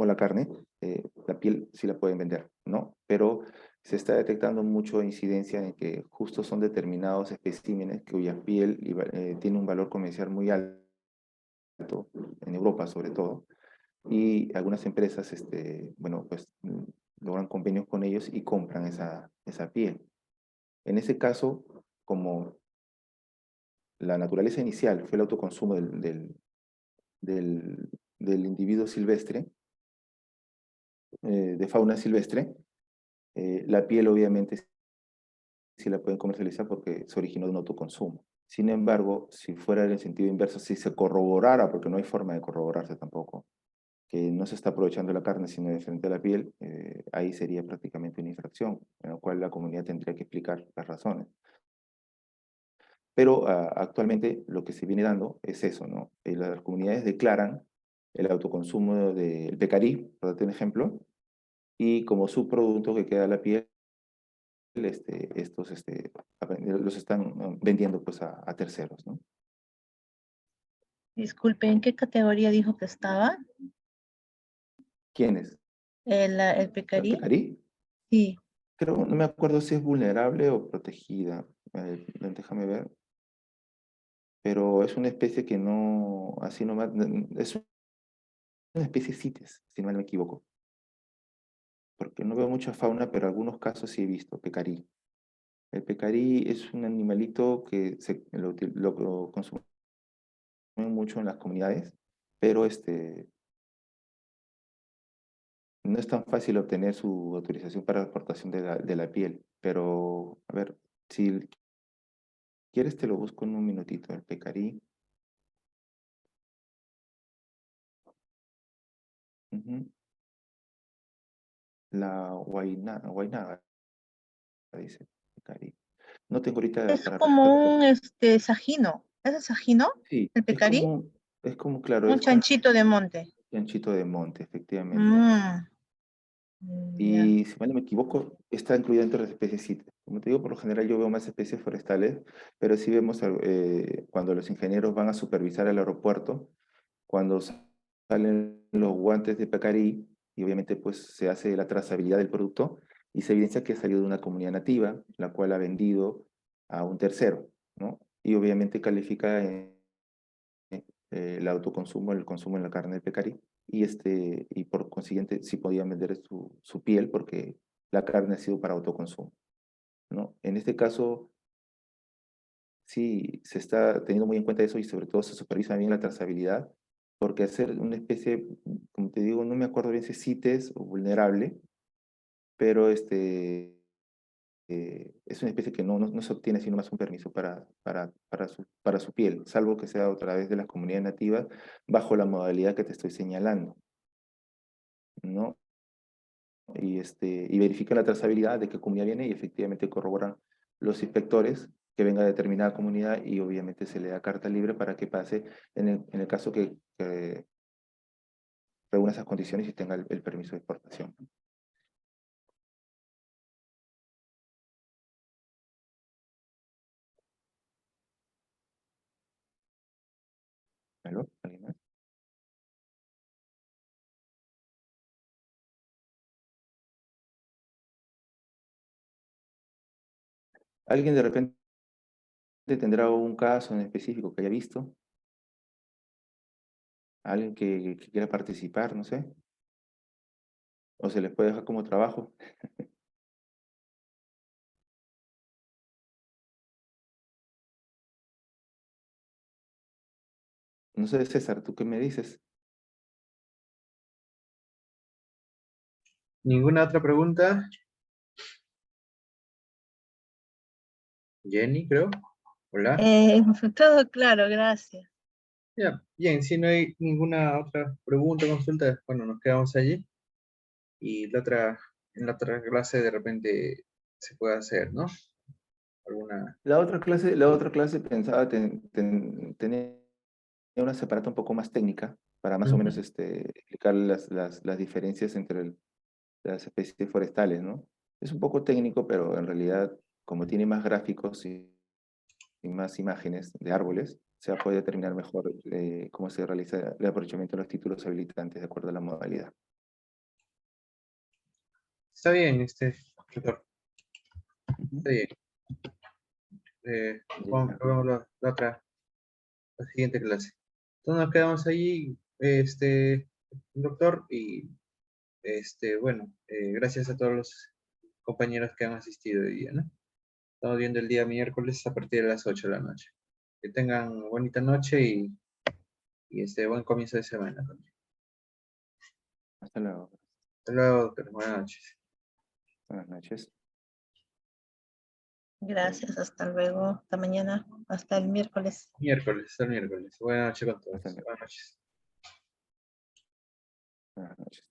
la carne, la piel sí la pueden vender, ¿no? Pero se está detectando mucho incidencia en que justo son determinados especímenes cuya piel tiene un valor comercial muy alto, en Europa sobre todo, y algunas empresas, bueno, pues logran convenios con ellos y compran esa piel. En ese caso, como la naturaleza inicial fue el autoconsumo del individuo silvestre, de fauna silvestre, la piel obviamente sí la pueden comercializar porque se originó de un autoconsumo. Sin embargo, si fuera en el sentido inverso, si se corroborara, porque no hay forma de corroborarse tampoco, que no se está aprovechando la carne sino de frente a la piel, ahí sería prácticamente una infracción, en la cual la comunidad tendría que explicar las razones. Pero actualmente lo que se viene dando es eso, ¿no? Las comunidades declaran el autoconsumo del pecarí, por darte un ejemplo, y como subproducto que queda la piel, estos los están vendiendo pues a terceros, ¿no? Disculpe, ¿en qué categoría dijo que estaba ¿Quiénes? el ¿El pecarí? pecarí? Sí. Creo, no me acuerdo si es vulnerable o protegida. Déjame ver. Pero es una especie que no, así nomás, es una especie CITES, si no me equivoco. Porque no veo mucha fauna, pero algunos casos sí he visto, pecarí. El pecarí es un animalito que lo consumen mucho en las comunidades, pero no es tan fácil obtener su autorización para la exportación de la piel. Pero, a ver, si quieres te lo busco en un minutito, el pecarí. Ujú. La guainaba, dice pecarí. No tengo ahorita Es para como responder. un sajino. ¿Es el sajino? Sí, ¿El pecarí? claro, Un es como chanchito de monte. un chanchito de monte, efectivamente. Mm, ya. Y si mal no me equivoco, está incluida entre las especies CITES. Como te digo, por lo general yo veo más especies forestales, pero sí vemos cuando los ingenieros van a supervisar el aeropuerto, cuando salen los guantes de pecarí, y obviamente pues se hace la trazabilidad del producto, y se evidencia que ha salido de una comunidad nativa, la cual ha vendido a un tercero, ¿no? Y obviamente califica el autoconsumo, el consumo en la carne de pecarí, y por consiguiente sí podían vender su piel porque la carne ha sido para autoconsumo, ¿no? En este caso, sí se está teniendo muy en cuenta eso y sobre todo se supervisa bien la trazabilidad, porque hacer una especie, como te digo, no me acuerdo bien si es CITES o vulnerable, pero es una especie que no se obtiene sino más un permiso para su piel, salvo que sea a través de las comunidades nativas bajo la modalidad que te estoy señalando, ¿no? Y verifican la trazabilidad de qué comunidad viene y efectivamente corroboran los inspectores que venga de determinada comunidad y obviamente se le da carta libre para que pase en el caso que reúna esas condiciones y tenga el permiso de exportación. ¿Aló? ¿Alguien más? ¿Alguien de repente tendrá un caso en específico que haya visto? ¿Alguien que quiera participar, no sé? ¿O se les puede dejar como trabajo? No sé, César, ¿tú qué me dices? ¿Ninguna otra pregunta? Jenny, creo. Hola. Todo claro, gracias. Ya, bien, si no hay ninguna otra pregunta, consulta, bueno, nos quedamos allí. Y en la otra clase de repente se puede hacer, ¿no? Alguna. La otra clase pensaba tener una separata un poco más técnica para más o menos Ujú. explicar las diferencias entre las especies forestales, ¿no? Es un poco técnico, pero en realidad, como tiene más gráficos y más imágenes de árboles, se va a poder determinar mejor cómo se realiza el aprovechamiento de los títulos habilitantes de acuerdo a la modalidad. Está bien, doctor, Ujú. está bien. Ya. Vamos la siguiente clase. Entonces nos quedamos allí, doctor, y bueno, gracias a todos los compañeros que han asistido hoy día, ¿no? Estamos viendo el día miércoles a partir de las 8 de la noche. Que tengan bonita noche y buen comienzo de semana también. Hasta luego. Hasta luego, doctor. Buenas noches. Buenas noches. Gracias, hasta luego, hasta mañana, hasta el miércoles. Miércoles, hasta el miércoles. Buenas noches con Hasta todos. luego. Buenas noches. Buenas noches.